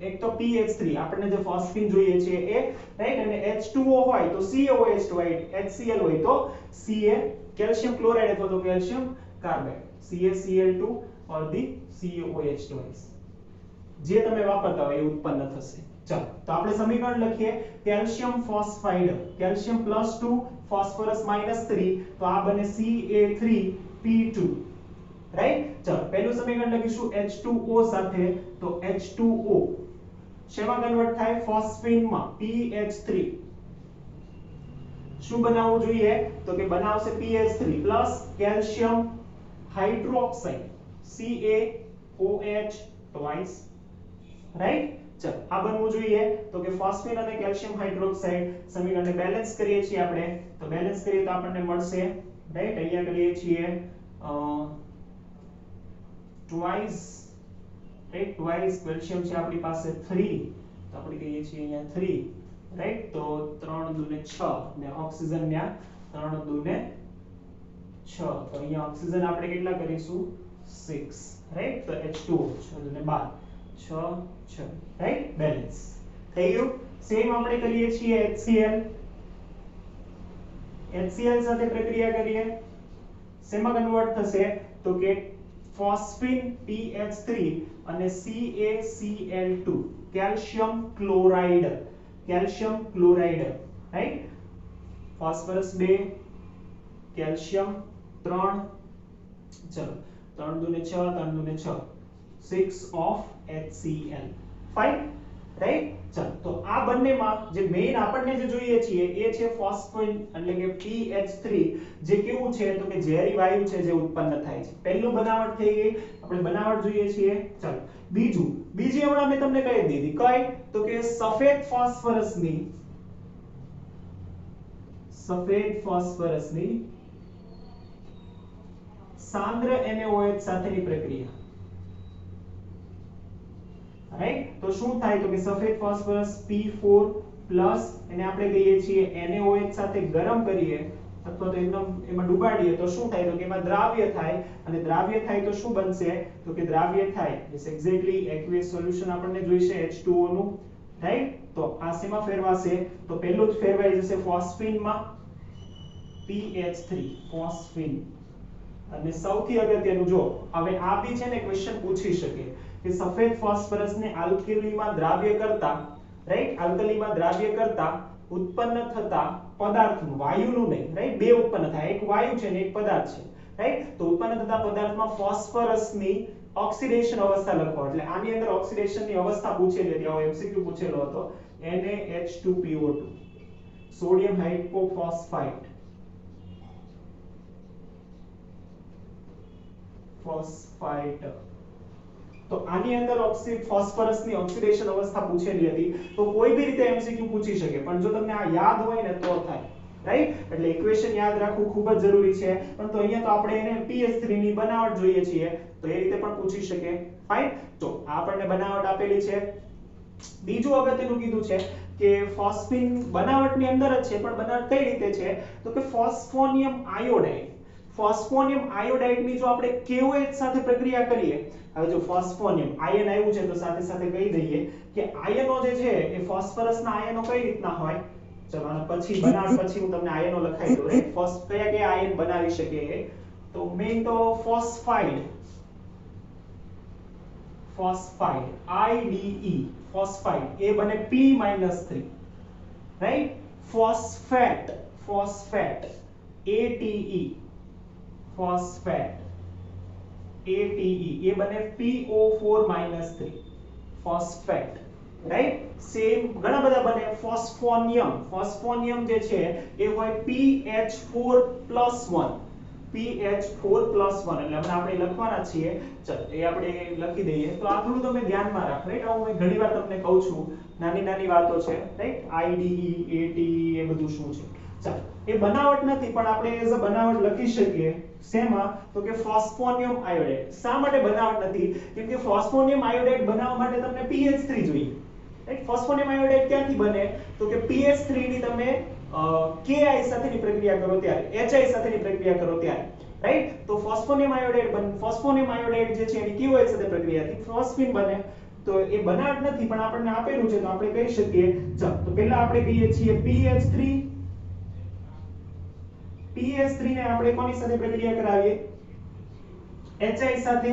એક તો PH3 આપણને જે ફોસ્ફીન જોઈએ છે એ રાઈટ અને H2O હોય તો CaOH હોય HCl હોય તો Ca કેલ્શિયમ ક્લોરાઇડ અથવા તો calcium carbide CaCl2 or the CaOH twice જે તમે વાપરતા હોય એ ઉત્પન્ન થશે ચાલો તો આપણે સમીકરણ લખીએ કેલ્શિયમ ફોસ્ફાઇડ કેલ્શિયમ +2 ફોસ્ફરસ -3 તો આ બને Ca3P2 રાઈટ ચાલો પહેલું સમીકરણ લખીશું H2O સાથે તો H2O શેમાં કન્વર્ટ થાય ફોસ્ફીન માં PH3 શું બનાવવું જોઈએ તો કે બનાવશે PH3 plus calcium hydroxide CaOH twice right ચલો આ બનવું જોઈએ તો કે ફોસ્ફીન અને કેલ્શિયમ હાઇડ્રોક્સાઇડ સમીકરણને બેલેન્સ કરીએ છીએ આપણે તો બેલેન્સ કરીએ તો આપણને મળશે રાઈટ અહીંયા કરીએ છીએ twice રાઈટ twice કેલ્શિયમ છે આપણી પાસે 3 તો આપણે કહીએ છીએ અહીંયા 3 રાઈટ તો 3 દુને 6 ને ઓક્સિજન ન્યા 3 દુને 6 તો અહીંયા ઓક્સિજન આપણે કેટલા કરીશું 6 રાઈટ તો H2O 6 દુને 12 6 6 રાઈટ બેલેન્સ થઈ ગયું સેમ આપણે કરીએ છીએ HCl સાથે પ્રક્રિયા કરીએ શેમાં કન્વર્ટ થશે તો કે ફોસ્ફીન PH3 અને CaCl2 calcium chloride right phosphorus 2 calcium 3 ચલો 3 દુને 6 3 દુને 6 6 of HCl ફાઇન રાઈટ ચલો તો આ બંનેમાં જે મેઈન આપણને જે જોઈએ છીએ એ છે ફોસ્ફીન એટલે કે PH3 જે કેવું છે તો કે ઝેરી વાયુ છે જે ઉત્પન્ન થાય છે પહેલું બનાવટ થઈ ગઈ આપણે બનાવટ જોઈએ છીએ ચલો બીજી હમણાં મેં તમને કહી દીધી કઈ તો કે સફેદ ફોસ્ફરસની સાંદ્ર NaOH સાથેની પ્રક્રિયા રાઈટ તો શું થાય તો કે સફેદ ફોસ્ફરસ P4 પ્લસ એને આપણે કહીએ છીએ NaOH સાથે ગરમ કરીએ અથવા તો એકદમ એમાં ડુબાડીએ તો શું થાય તો કે એમાં દ્રાવ્ય થાય અને દ્રાવ્ય થાય તો શું બનશે તો કે દ્રાવ્ય થાય ઇટ્સ એક્ઝેક્ટલી એક્વિયસ સોલ્યુશન આપણને જોઈશે H2O નું રાઈટ તો આ શેમાં ફેરવાશે તો પહેલું જ ફેરવાઈ જશે ફોસ્ફીન માં PH3 ફોસ્ફીન અને સૌથી અગત્યનું જો હવે આ બી છે ને ક્વેશ્ચન પૂછી શકે કે સફેદ ફોસ્ફરસને આલ્કેલીમાં દ્રાવ્ય કરતા રાઈટ આલ્કલીમાં દ્રાવ્ય કરતા ઉત્પન્ન થતા પદાર્થનું વાયુનું નહીં રાઈટ બે ઉત્પન્ન થાય એક વાયુ છે ને એક પદાર્થ છે રાઈટ તો ઉત્પન્ન થતા પદાર્થમાં ફોસ્ફરસની ઓક્સિડેશન અવસ્થા લખો એટલે આની અંદર ઓક્સિડેશનની અવસ્થા પૂછેલી હતી આવો MCQ પૂછેલો હતો NaH2PO2 સોડિયમ હાઇપોફોસ્ફાઇટ તો આની અંદર ફોસ્ફરસની ઓક્સિડેશન અવસ્થા પૂછેલી હતી તો કોઈ બી રીતે MCQ પૂછી શકે પણ જો તમને આ યાદ હોય ને તો થાય રાઈટ એટલે ઇક્વેશન યાદ રાખવું ખૂબ જ જરૂરી છે પણ તો અહીંયા તો આપણે એને PH3 ની બનાવટ જોઈએ છીએ તો એ રીતે પણ પૂછી શકે ફાઇન તો આ આપણને બનાવટ આપેલી છે બીજું અગત્યનું કીધું છે કે ફોસ્ફીન બનાવટની અંદર જ છે પણ બનાવટ કઈ રીતે છે તો કે ફોસ્ફોનિયમ આયોડાઇડ ની જો આપણે KOH સાથે પ્રક્રિયા કરીએ હવે જો ફોસ્ફોનિયમ આયન આવ્યું છે તો સાથે સાથે કહી દઈએ કે આયનો જે છે એ ફોસ્ફરસના આયનો કઈ રીતના હોય ચલો અને પછી બનાવટ પછી હું તમને આયનો લખાઈ દઉં રાઈટ કયા આયન બનાવી શકે તો મેઈન તો ફોસ્ફાઇડ IDE ફોસ્ફાઇડ એ બને P-3 રાઈટ ફોસ્ફેટ ATE એ બને PO4-3 ફોસ્ફેટ રાઈટ સેમ ઘણા બધા બને ફોસ્ફોનિયમ જે છે એ હોય PH4+1 એટલે હમણાં આપણે લખવાના છીએ ચલો એ આપણે લખી દઈએ તો આ થોડું તમે ધ્યાનમાં રાખો રાઈટ હું ઘણી વાર તમને કહું છું નાની વાતો છે રાઈટ IDE ATE એ બધું શું છે ચાલો એ બનાવટ નથી પણ આપણે એઝ અ બનાવટ લખી શકીએ શેમાં તો કે ફોસ્ફોનિયમ આયોડાઇડ. શા માટે બનાવટ નથી? કેમ કે ફોસ્ફોનિયમ આયોડાઇડ બનાવવા માટે તમને pH3 જોઈએ. રાઈટ, ફોસ્ફોનિયમ આયોડાઇડ ક્યાંથી બને તો કે pH3 ની તમે Ki સાથેની પ્રક્રિયા કરો ત્યારે, Hi સાથેની પ્રક્રિયા કરો ત્યારે. રાઈટ, તો ફોસ્ફોનિયમ આયોડાઇડ જે છે એની KOH સાથે પ્રક્રિયાથી ફોસ્ફીન બને. તો એ બનાવટ નથી પણ આપણને આપેલું છે તો આપણે કહી શકીએ. ચાલો તો પહેલા આપણે કહીએ છીએ pH3 ને આપણે કોની સાથે પ્રક્રિયા કરાવીએ? Hi સાથે.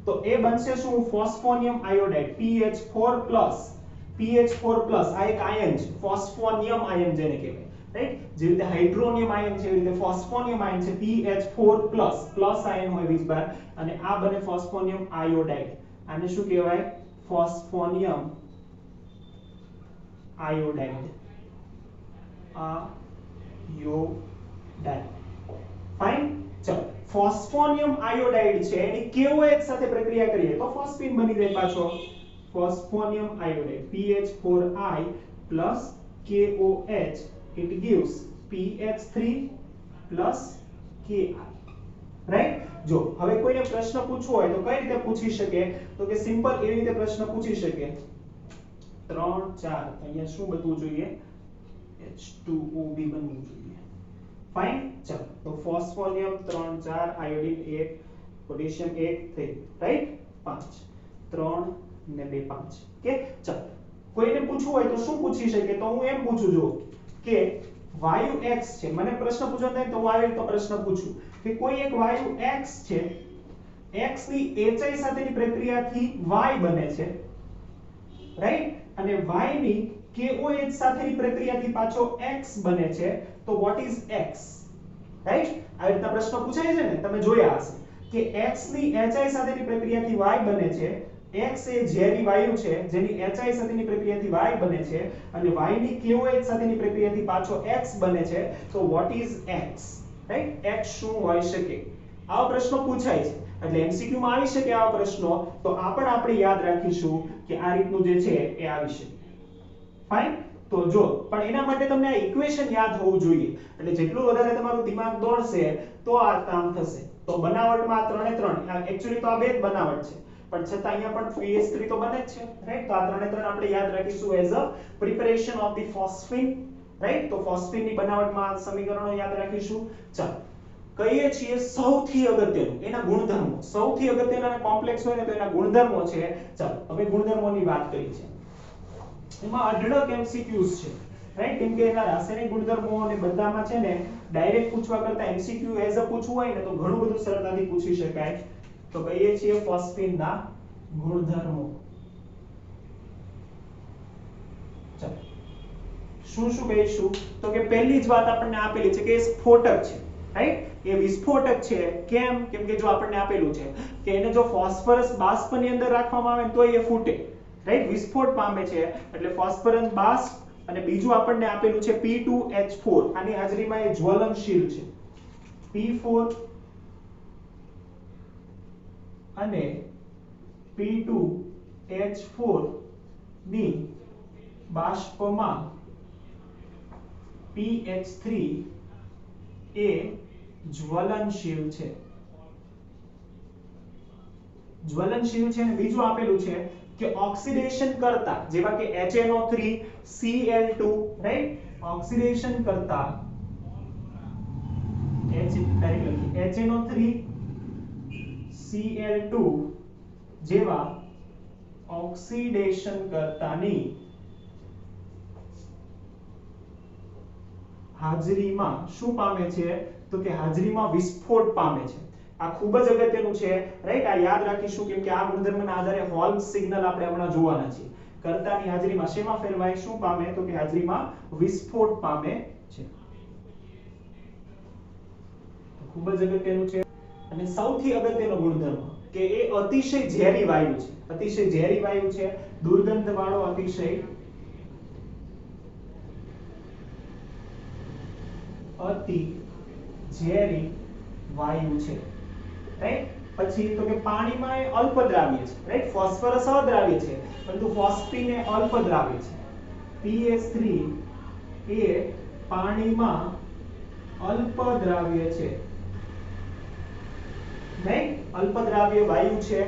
તો એ બનશે શું? ફોસ્ફોનિયમ આયોડાઇડ pH4+. આ એક આયન છે, ફોસ્ફોનિયમ આયન જેને કહેવાય. રાઈટ, જે રીતે હાઇડ્રોનિયમ આયન છે એવી રીતે ફોસ્ફોનિયમ આયન છે pH4+ પ્લસ આયન હોય વીજભાર અને આ બને ફોસ્ફોનિયમ આયોડાઇડ. આને શું કહેવાય? ફોસ્ફોનિયમ આયોડાઇડ. ફાઇન. ચલો ફોસ્ફોનિયમ આયોડાઇડ છે એની KOH સાથે પ્રક્રિયા કરીએ તો ફોસ્ફીન બની જાય પાછો. Phosphonium iodide pH4i plus KOH, it gives pH3 plus Ki. Right, જો હવે કોઈને પ્રશ્ન પૂછવો હોય તો કઈ રીતે પૂછી શકે? તો કે સિમ્પલ એવી રીતે પ્રશ્ન પૂછી શકે 3 4 અહીંયા શું બનવું જોઈએ? H2O બી બનવું જોઈએ. ફાઇન. ચાલો તો ફોસ્ફોનિયમ 3 4 આયોડિન 1 પોટેશિયમ 1 થઈ. રાઈટ, 5 3 ને 2 5. ઓકે, ચાલો કોઈને પૂછવું હોય તો શું પૂછી શકે? તો હું એમ પૂછું જો કે વાયુ X છે. મને પ્રશ્ન પૂછવાનો થાય તો હું આવી રીતે પ્રશ્ન પૂછું કે કોઈ એક વાયુ X છે, X ની HI સાથેની પ્રક્રિયાથી Y બને છે. રાઈટ, અને Y ની KOH સાથેની પ્રક્રિયાથી પાછો X બને છે. તો what is X? રાઈટ, આ રીતના પ્રશ્ન પૂછાય છે ને, તમે જોયા હશે કે X ની HI સાથેની પ્રક્રિયાથી Y બને છે. X એ ઝેરી વાયુ છે જેની HI સાથેની પ્રક્રિયાથી Y બને છે અને Y ની KOH સાથેની પ્રક્રિયાથી પાછો X બને છે. તો what is X? Right, X શું હોઈ શકે? આવો પ્રશ્ન પૂછાય છે એટલે MCQ માં આવી શકે આવા પ્રશ્નો. તો આ પણ આપણે યાદ રાખીશું કે આ રીતનું જે છે એ આવી શકે. ફાઇન. તો જો પણ એના માટે તમને આ ઇક્વેશન યાદ હોવું જોઈએ એટલે જેટલું વધારે તમારું દિમાગ દોડશે તો આ કામ થશે. તો બનાવટમાં આ 3 એ 3 એક્ચ્યુઅલી તો આ બે જ બનાવટ છે પણ છતાં અહીંયા પણ pH3 તો બને જ છે. રાઈટ, તો આ 3 એ 3 આપણે યાદ રાખીશું as a preparation of the phosphine. Right, તો ફોસ્ફીન ની બનાવટમાં આ સમીકરણો યાદ રાખીશું. ચાલો કહીએ છીએ સૌથી અગત્યનું એના ગુણધર્મો. સૌથી અગત્યના અને કોમ્પ્લેક્સ હોય ને તો એના ગુણધર્મો છે. ચાલો હવે ગુણધર્મોની વાત કરી છે. એમાં અઢળક MCQs છે. રાઈટ, કેમ કે એના રાસાયણિક ગુણધર્મો અને બધામાં છે ને ડાયરેક્ટ પૂછવા કરતા MCQ એઝ અ પૂછવું હોય ને તો ઘણું બધું સરળતાથી પૂછી શકાય. તો કહીએ છીએ ફોસ્ફીનના ગુણધર્મો. ચાલો શું શું કહીશું? તો કે પહેલી જ વાત આપણને આપેલી છે કે એ સ્ફોટક છે. રાઈટ, એ વિસ્ફોટક છે. કેમ? કેમ કે જો આપણને આપેલું છે કે એને જો ફોસ્ફરસ બાષ્પની અંદર રાખવામાં આવે તો એ ફૂટે. રાઈટ, વિસ્ફોટ પામે છે એટલે ફોસ્ફરસ બાષ્પ. અને બીજું આપણને આપેલું છે P2H4. આની હાજરીમાં એ જ્વલનશીલ છે. P4 અને P2H4 ની બાષ્પમાં PH3 એ જ્વલનશીલ છે. જ્વલનશીલ છે અને બીજું આપેલું છે કે ઓક્સિડેશન કરતા જેવા કે HNO3 Cl2. રાઈટ, ઓક્સિડેશન કરતા HNO3 Cl2 જેવા ઓક્સિડેશન કરતાની હાજરીમાં શું પામે છે? તો કે હાજરીમાં વિસ્ફોટ પામે છે. આ ખૂબ જ અગત્યનું છે. રાઈટ, આ યાદ રાખીશું કેમ કે આ ગુણધર્મના આધારે હોલ્મ સિગ્નલ આપણે હમણાં જોવાના છીએ. કર્તાની હાજરીમાં શેમાં ફેરવાય? શું પામે? તો કે હાજરીમાં વિસ્ફોટ પામે છે. ખૂબ જ અગત્યનું છે. અને સૌથી અગત્યનો ગુણધર્મ કે એ અતિશય ઝેરી વાયુ છે. અતિશય ઝેરી વાયુ છે, દુર્ગંધ વાળો અતિશય ઝેરી વાયુ છે. રાઈટ, પછી તો કે પાણીમાં એ અલ્પદ્રાવ્ય છે. રાઈટ, ફોસ્ફરસ અદ્રાવ્ય છે પરંતુ ફોસ્ફીન એ અલ્પદ્રાવ્ય છે. PH3 એ પાણીમાં અલ્પદ્રાવ્ય છે, રાઈટ, અલ્પદ્રાવ્ય વાયુ છે,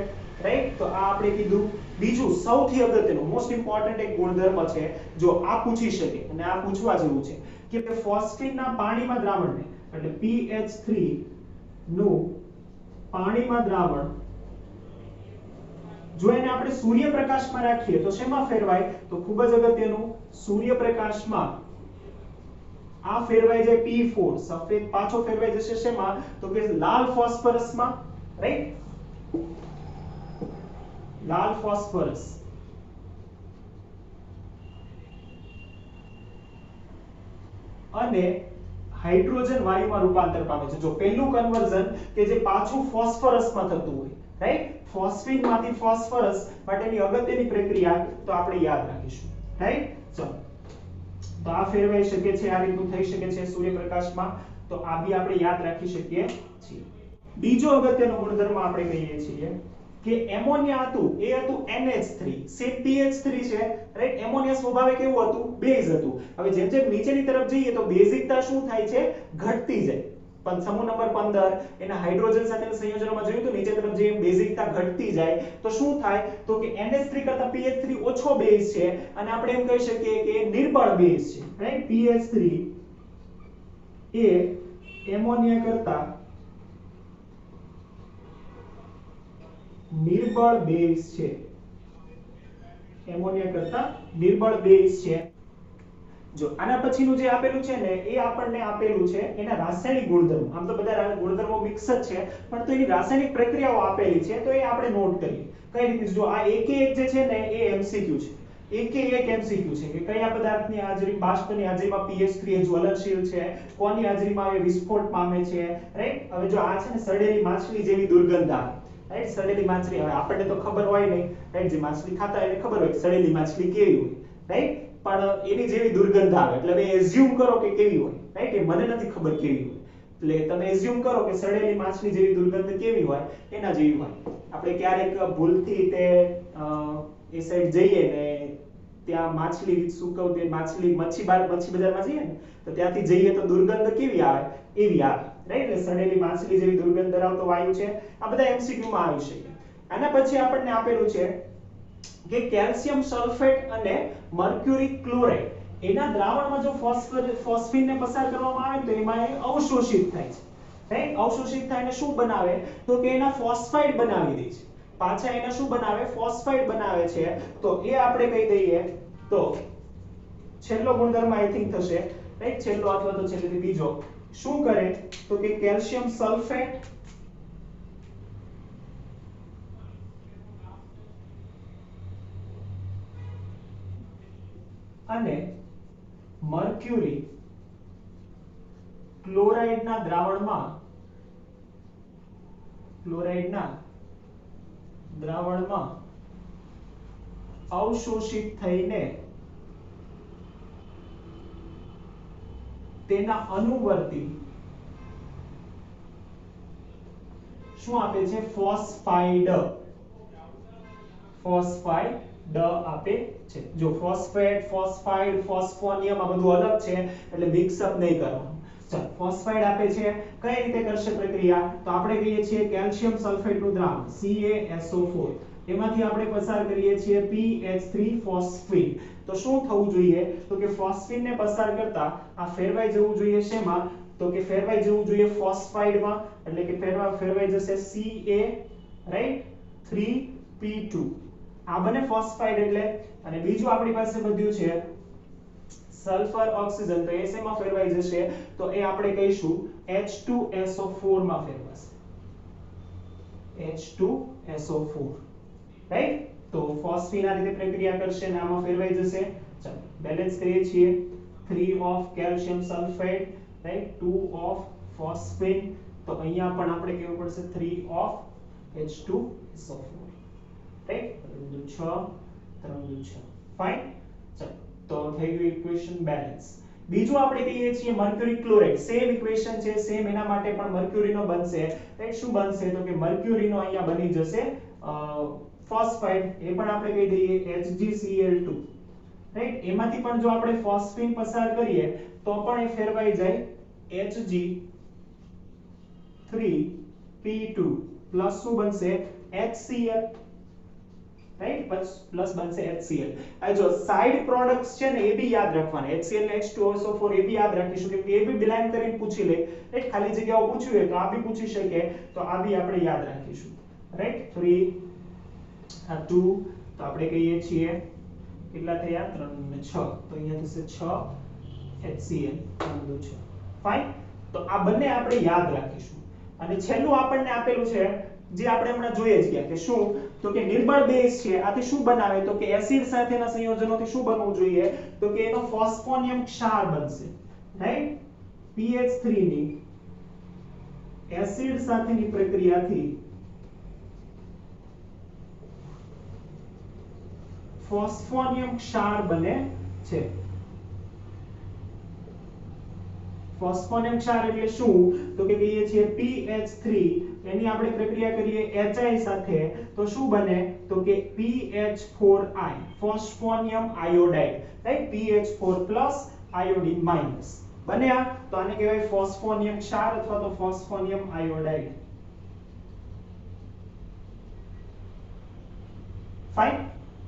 રાઈટ. તો આ આપણે કીધું. બીજું સૌથી અગત્યનું મોસ્ટ ઇમ્પોર્ટન્ટ એક ગુણધર્મ છે, જો આ પૂછી શકે અને આ પૂછવા જેવું છે કે ફોસ્ફિનના પાણીમાં દ્રાવણને એટલે pH3 નું પાણીમાં દ્રાવણ જો એને આપણે સૂર્યપ્રકાશમાં રાખીએ તો શેમાં ફેરવાય? તો ખૂબ જ અગત્યનું, સૂર્યપ્રકાશમાં આ ફેરવાઈ જાય P4, સફેદ પાછો ફેરવાઈ જશે શેમાં? તો કે લાલ ફોસ્ફરસમાં, રાઈટ, લાલ ફોસ્ફરસ. અને હાઇડ્રોજન વાયુમાં રૂપાંતર પામે છે. જો પહેલું કન્વર્ઝન કે જે પાછું ફોસ્ફરસમાં થતું હોય, રાઈટ, ફોસ્ફિન માંથી ફોસ્ફરસ માટેની અગત્યની પ્રક્રિયા તો આપણે યાદ રાખીશું, રાઈટ. ચલો, તો આ ફેરવાઈ શકે છે, આ રીતનું થઈ શકે છે સૂર્યપ્રકાશમાં, તો આ બી આપણે યાદ રાખી શકીએ છીએ. બીજો અગત્યનો ગુણધર્મ આપણે કહીએ છીએ કે એમોનિયા હતું એ હતું NH3, સેમ pH3 છે, રાઈટ. એમોનિયા સ્વભાવે કેવું હતું? બેઝ હતું. હવે જેમ જેમ નીચેની તરફ જઈએ તો બેઝિકતા શું થાય છે? ઘટતી જાય. પણ સમૂહ નંબર 15 એના હાઇડ્રોજન સાથેના સંયોજનોમાં જોયું તો નીચે તરફ જઈએ બેઝિકતા ઘટતી જાય તો શું થાય? તો કે NH3 કરતા pH3 ઓછો બેઝ છે અને આપણે એમ કહી શકીએ કે નિર્બળ બેઝ છે, રાઈટ. pH3 એ એમોનિયા કરતા નિર્બળ બેઝ છે, એમોનિયા કરતા નિર્બળ બેઝ છે. જો આના પછીનું જે આપેલું છે ને એ આપણને આપેલું છે એના રાસાયણિક ગુણધર્મો. આમ તો બધા ગુણધર્મો મિક્સ જ છે પણ તો એની રાસાયણિક પ્રક્રિયાઓ આપેલી છે તો એ આપણે નોટ કરીએ. કઈ રીતે? જો આ એકે એક જે છે ને એ MCQ છે, એકે એક MCQ છે કે કયા પદાર્થની હાજરી, બાષ્પની હાજરીમાં pH3 એ જ્વલનશીલ છે, કોની હાજરીમાં એ વિસ્ફોટ પામે છે, રાઈટ. હવે જો આ છે ને સડેલી માછલી જેવી દુર્ગંધ આવે, રાઈટ, સડેલી માછલી. હવે આપણને તો ખબર હોય નહીં, રાઈટ, જે માછલી ખાતા હોય એને ખબર હોય સડેલી માછલી કેવી હોય, રાઈટ, પણ એની જેવી દુર્ગંધ આવે એટલે હવે એઝ્યુમ કરો કે કેવી હોય, રાઈટ. એ મને નથી ખબર કેવી હોય, એટલે તમે એઝ્યુમ કરો કે સડેલી માછલી જેવી દુર્ગંધ કેવી હોય, એના જેવી હોય. આપણે ક્યારેક ભૂલથી તે એ સાઈડ જઈએ ને ત્યાં માછલી સુકવતી માછલી મચ્છી બજારમાં જઈએ ને તો ત્યાંથી જઈએ તો દુર્ગંધ કેવી આવે? એવી આવે, રાઈટ. એટલે સડેલી માછલી જેવી દુર્ગંધ ધરાવતો વાયુ છે. આ બધા MCQ માં આવી શકે. આના પછી આપણને આપેલું છે કે કેલ્શિયમ સલ્ફેટ અને મર્ક્યુરી ક્લોરાઇડ એના દ્રાવણમાં જો ફોસ્ફિનને પસાર કરવામાં આવે તો એમાં એ અવશોષિત થાય છે, રાઈટ. અવશોષિત થઈને શું બનાવે? તો કે એના ફોસ્ફાઇડ બનાવી દે છે. પાછા એના શું બનાવે? ફોસ્ફાઇડ બનાવે છે. તો એ આપણે કહી દઈએ તો છેલ્લો ગુણધર્મ આઈ થિંક થશે, રાઈટ, છેલ્લો અથવા તો છેલ્લેથી બીજો શું કરે? તો કે કેલ્શિયમ સલ્ફેટ અને મર્ક્યુરી ક્લોરાઇડના દ્રાવણમાં અવશોષિત થઈને તેના અનુવર્તી શું આપે છે? ફોસ્ફાઇડ આપે છે. જો ફોસ્ફેટ, ફોસ્ફાઇડ, ફોસ્ફોનિયમ આ બધું અલગ છે એટલે મિક્સ અપ નહીં કરવાનું. ચાલો, ફોસ્ફાઇડ આપે છે. કઈ રીતે કરશે પ્રક્રિયા? તો આપણે કહીએ છીએ કેલ્શિયમ સલ્ફેટનું દ્રાવણ CaSO4 એમાંથી આપણે પસાર કરીએ છીએ pH3 ફોસ્ફિન. તો શું થવું જોઈએ? તો કે ફોસ્ફિનને પસાર કરતા આ ફેરવાઈ જવું જોઈએ શેમાં? તો કે ફેરવાઈ જવું જોઈએ ફોસ્ફાઇડમાં, એટલે કે ફેરવાઈ જશે Ca, રાઈટ, 3p2 આ બને ફોસ્ફાઇડ એટલે. અને બીજું આપણી પાસે બધું છે સલ્ફર ઓક્સિજન, તો એ શેમાં ફેરવાઈ જશે? તો એ આપણે કહીશું H2SO4 માં ફેરવાશે, H2SO4, રાઈટ. તો ફોસ્ફિન આ રીતે પ્રક્રિયા કરશે અને આમાં ફેરવાઈ જશે. ચાલો બેલેન્સ કરીએ છીએ. 3 of calcium sulphate, right, 2 of phosphine. તો અહીંયા પણ આપણે કેવું પડશે 3 ઓફ H2SO4, રાઈટ. 6 3 6 ફાઇન. ચાલો તો થઈ ગયું ઇક્વેશન બેલેન્સ. બીજું આપણે કહીએ છીએ મર્ક્યુરી ક્લોરાઇડ. સેમ ઇક્વેશન છે, સેમ એના માટે પણ મર્ક્યુરીનો બનશે, રાઈટ. શું બનશે? તો કે મર્ક્યુરીનો અહીંયા બની જશે ફોસ્ફાઇડ. એ પણ આપણે કહી દઈએ HgCl2, રાઈટ. એમાંથી પણ જો આપણે ફોસ્ફિન પસાર કરીએ તો પણ એ ફેરવાઈ જાય Hg3P2 પ્લસ શું બનશે HCl, રાઈટ, પ્લસ બનશે HCl. આ જો સાઇડ પ્રોડક્ટ્સ છે ને એ બી યાદ રાખવાના, HCl ને H2SO4 એ બી યાદ રાખીશું કે એ બી બિલાઇન કરીને પૂછી લે, રાઈટ, ખાલી જગ્યાઓ પૂછ્યું હોય તો આ બી પૂછી શકે, તો આ બી આપણે યાદ રાખીશું, રાઈટ. 3 આ 2 તો આપણે કહીએ છીએ કેટલા થયા 3 ને 6, તો અહીંયા થશે 6 HCl આ 6, ફાઇન. તો આ બંને આપણે યાદ રાખીશું. અને છેલ્લું આપણને આપેલું છે જે આપણે હમણાં જોઈએ જ ગયા કે શું, તો કે નિર્બળ બેઝ છે આથી શું બનાવે, તો કે એસિડ સાથેના સંયોજનોથી શું બનવું જોઈએ, તો કે એનો ફોસ્ફોનિયમ ક્ષાર બનશે, રાઈટ. PH3 ની એસિડ સાથેની પ્રક્રિયાથી ફોસ્ફોનિયમ ક્ષાર બને છે. ફોસ્ફોનિયમ ક્ષાર એટલે શું, તો કે કહીએ છીએ PH3 એની આપણે પ્રક્રિયા કરીએ HI સાથે તો શું બને, તો કે PH4I phosphonium iodide, right, PH4+ iodine minus બન્યા, તો આને કહેવાય ફોસ્ફોનિયમ ક્ષાર અથવા તો ફોસ્ફોનિયમ આયોડાઇડ, ફાઇન,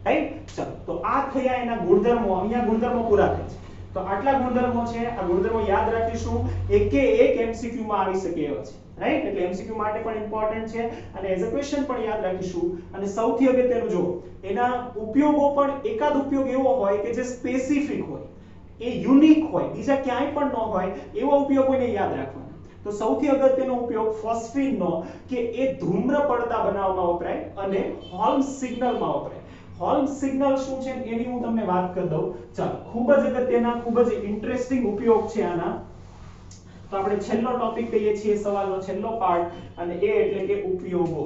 રાઈટ. ચલો, તો આ થયા એના ગુણધર્મો, અહીંયા ગુણધર્મો પૂરા થાય છે. તો આટલા ગુણધર્મો છે, આ ગુણધર્મો યાદ રાખીશું, એકે એક એમસીક્યુ માં આવી શકે એવા છે, રાઈટ. એટલે એમસીક્યુ માટે પણ ઇમ્પોર્ટન્ટ છે અને એઝ અ ક્વેશ્ચન પણ યાદ રાખીશું. અને સૌથી અગત્યનું જો એના ઉપયોગો પણ એકાદ ઉપયોગ એવો હોય કે જે સ્પેસિફિક હોય, એ યુનિક હોય, બીજા ક્યાંય પણ ન હોય, એવા ઉપયોગોને યાદ રાખવાના. તો સૌથી અગત્યનો ઉપયોગ ફોસ્ફીનનો કે એ ધૂમ્ર પડદા બનાવવામાં વપરાય અને હોલ્મ સિગ્નલમાં વપરાય. હોલ્મ સિગ્નલ શું છે એની હું તમને વાત કરી દઉં. ચાલો, ખૂબ જ અગત્યના, ખૂબ જ ઇન્ટરેસ્ટિંગ ઉપયોગ છે આના. તો આપણે છેલ્લો ટોપિક કહીએ છીએ, સવાલનો છેલ્લો પાર્ટ, અને એ એટલે કે ઉપયોગો.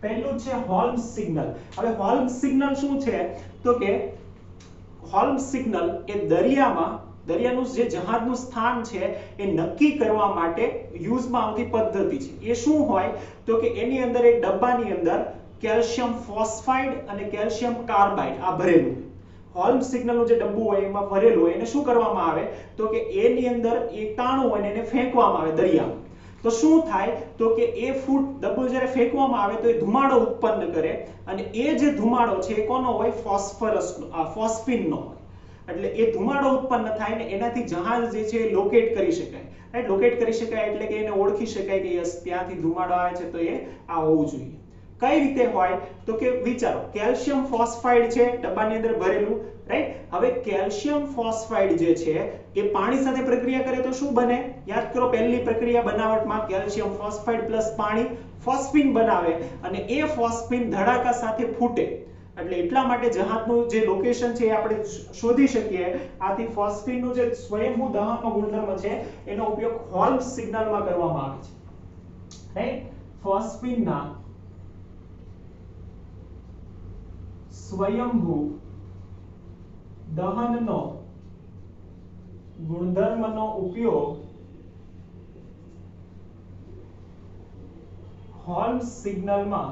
પહેલું છે હોલ્મ સિગ્નલ. હવે હોલ્મ સિગ્નલ શું છે, તો કે હોલ્મ સિગ્નલ એ દરિયાનું જે જહાજનું સ્થાન છે એ નક્કી કરવા માટે યુઝમાં આવતી પદ્ધતિ છે. એ શું હોય, તો કે એની અંદર એક ડબ્બાની અંદર કેલ્શિયમ ફોસ્ફાઇડ અને કેલ્શિયમ કાર્બાઇડ આ ભરેલું હોય. હોલ્મ સિગ્નલનું જે ડબ્બું હોય એમાં ભરેલું હોય, એને શું કરવામાં આવે, તો કે એની અંદર એક તાણું હોય ને એને ફેંકવામાં આવે દરિયામાં. તો શું થાય, તો કે એ ડબ્બું જ્યારે ફેંકવામાં આવે તો એ ધુમાડો ઉત્પન્ન કરે, અને એ જે ધુમાડો છે એ કોનો હોય, ફોસ્ફીનનો હોય. એટલે એ ધુમાડો ઉત્પન્ન થાય ને એનાથી જહાજ જે છે એ લોકેટ કરી શકાય, રાઈટ. લોકેટ કરી શકાય એટલે કે એને ઓળખી શકાય કે યસ ત્યાંથી ધુમાડો આવે છે તો એ આ હોવું જોઈએ. કઈ રીતે હોય, તો કે વિચારો કેલ્શિયમ ફોસ્ફાઇડ છે ડબ્બાની અંદર ભરેલું, રાઈટ. હવે કેલ્શિયમ ફોસ્ફાઇડ જે છે એ પાણી સાથે પ્રક્રિયા કરે તો શું બને, યાદ કરો પહેલી પ્રક્રિયા બનાવટમાં કેલ્શિયમ ફોસ્ફાઇડ પ્લસ પાણી ફોસ્ફીન બનાવે, અને એ ફોસ્ફીન ધડાકા સાથે ફૂટે. એટલે એટલા માટે જહાજનું જે લોકેશન છે એ આપણે શોધી શકીએ. આથી ફોસ્ફીનનું જે સ્વયંભૂ દહનનો ગુણધર્મ છે એનો ઉપયોગ હોલ્મ સિગ્નલમાં કરવામાં આવે છે, રાઈટ. ફોસ્ફીનના સ્વયંભૂ દહનનો ગુણધર્મનો ઉપયોગ હોલ્મ સિગ્નલમાં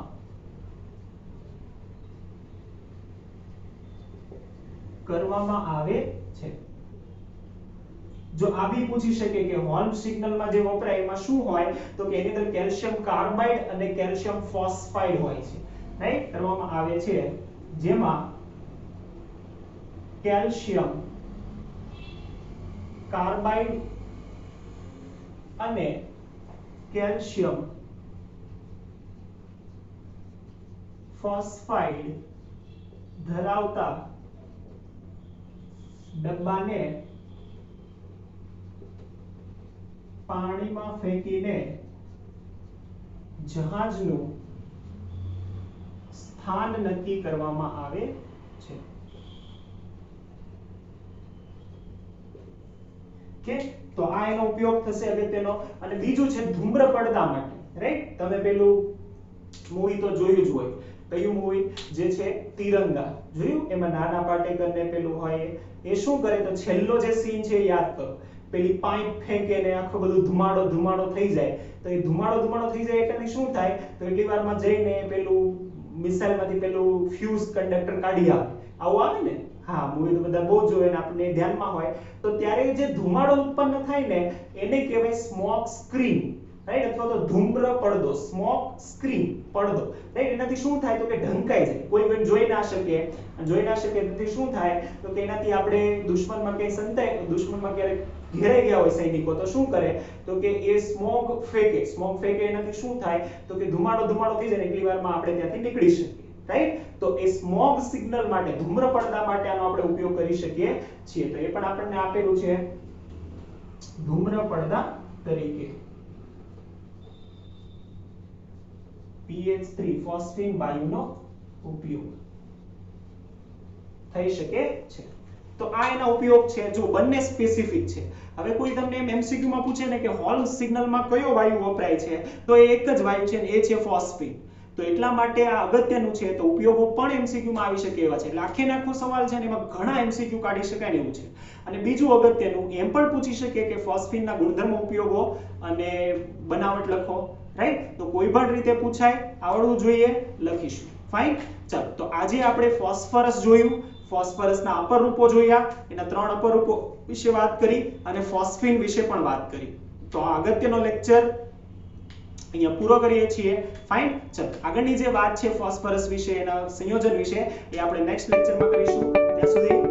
કરવામાં આવે છે. જો આ બી પૂછી શકે કે હોલ્મ સિગ્નલમાં જે વપરાય એમાં શું હોય, તો કે એની અંદર કેલ્શિયમ કાર્બાઇડ અને કેલ્શિયમ ફોસ્ફાઇડ હોય છે, રાઈટ. કરવામાં આવે છે જેમાં કેલ્શિયમ કાર્બાઇડ અને કેલ્શિયમ ફોસ્ફાઇડ ધરાવતા ડબ્બાને પાણીમાં ફેંકીને જહાજનું સ્થાન નક્કી કરવામાં આવે છે. કે તો આ એનો ઉપયોગ થશે અગત્યનો. અને બીજું છે ધૂમ્ર પડદા માટે, રાઈટ. તમે પેલું મૂવી તો જોયું જ હોય, કયું મૂવી, જે છે તિરંગા, જોયું? એમાં નાના પાટેકર ને પેલું હોય, એ શું કરે, તો છેલ્લો જે સીન છે યાદ કરો, પેલી પાઇપ ફેંકે ને આખો બધું ધુમાડો થઈ જાય. તો એ ધુમાડો થઈ જાય એટલે શું થાય, તો એટલી વારમાં જઈને પેલું મિસાઇલમાંથી પેલું ફ્યુઝ કંડક્ટર કાઢી આવે, આવું આવે ને. હા, મૂવી તો બધા બહુ જોવે ને આપણને ધ્યાનમાં હોય. તો ત્યારે જે ધુમાડો ઉત્પન્ન થાય ને એને કહેવાય સ્મોક સ્ક્રીન, રાઈટ? અથવા તો ધૂમ્ર પડદો, સ્મોક સ્ક્રીન, પડદો, રાઈટ? એનાથી શું થાય તો કે ઢંકાઈ જાય, કોઈ પણ જોઈ ના શકે. જોઈ ના શકે તેથી શું થાય તો કે એનાથી આપણે દુશ્મનમાં ક્યાંય સંતાય, દુશ્મનમાં ક્યારેક ઘેરાઈ ગયા હોય સૈનિકો તો શું કરે તો કે એ સ્મોક ફેંકે. સ્મોક ફેંકે એનાથી શું થાય તો કે ધુમાડો થઈ જાય ને એટલી વારમાં આપણે ત્યાંથી નીકળી શકીએ, રાઈટ? તો એ સ્મોક સિગ્નલ માટે, ધૂમ્ર પડદા માટે આનો આપણે ઉપયોગ કરી શકીએ છીએ. તો એ પણ આપણને આપેલું છે ધૂમ્ર પડદા તરીકે. PH3 ફોસ્ફીન વાયુનો ઉપયોગ થઈ શકે છે. તો આ એના ઉપયોગ છે. જો બંને સ્પેસિફિક છે. હવે કોઈ તમને એમ MCQ માં પૂછે ને કે હોલ સિગ્નલમાં કયો વાયુ વપરાય છે તો એ એક જ વાયુ છે ને એ છે ફોસ્ફીન. તો એટલા માટે આ અગત્યનું છે. તો ઉપયોગો પણ MCQ માં આવી શકે એવા છે. એટલે આખે આખો સવાલ છે ને એમાં ઘણા MCQ કાઢી શકાય એવું છે. અને બીજું અગત્યનું એમ પણ પૂછી શકે કે ફોસ્ફીનના ગુણધર્મો, ઉપયોગો અને બનાવટ લખો, રાઈટ? તો કોઈ પણ રીતે પૂછાય, આવડવું જોઈએ, લખીશું. ફાઇન. ચાલો, તો આજે આપણે ફોસ્ફરસ જોયું, ફોસ્ફરસના અપર રૂપો જોયા, એના 3 અપર રૂપો વિશે વાત કરી અને ફોસ્ફીન વિશે પણ વાત કરી. તો આ અગત્યનો લેક્ચર અહીંયા પૂરો કરીએ છીએ. ફાઇન. ચાલો, આગળની જે વાત છે ફોસ્ફરસ વિશે, એના સંયોજન વિશે, એ આપણે નેક્સ્ટ લેક્ચરમાં કરીશું. ત્યાં સુધી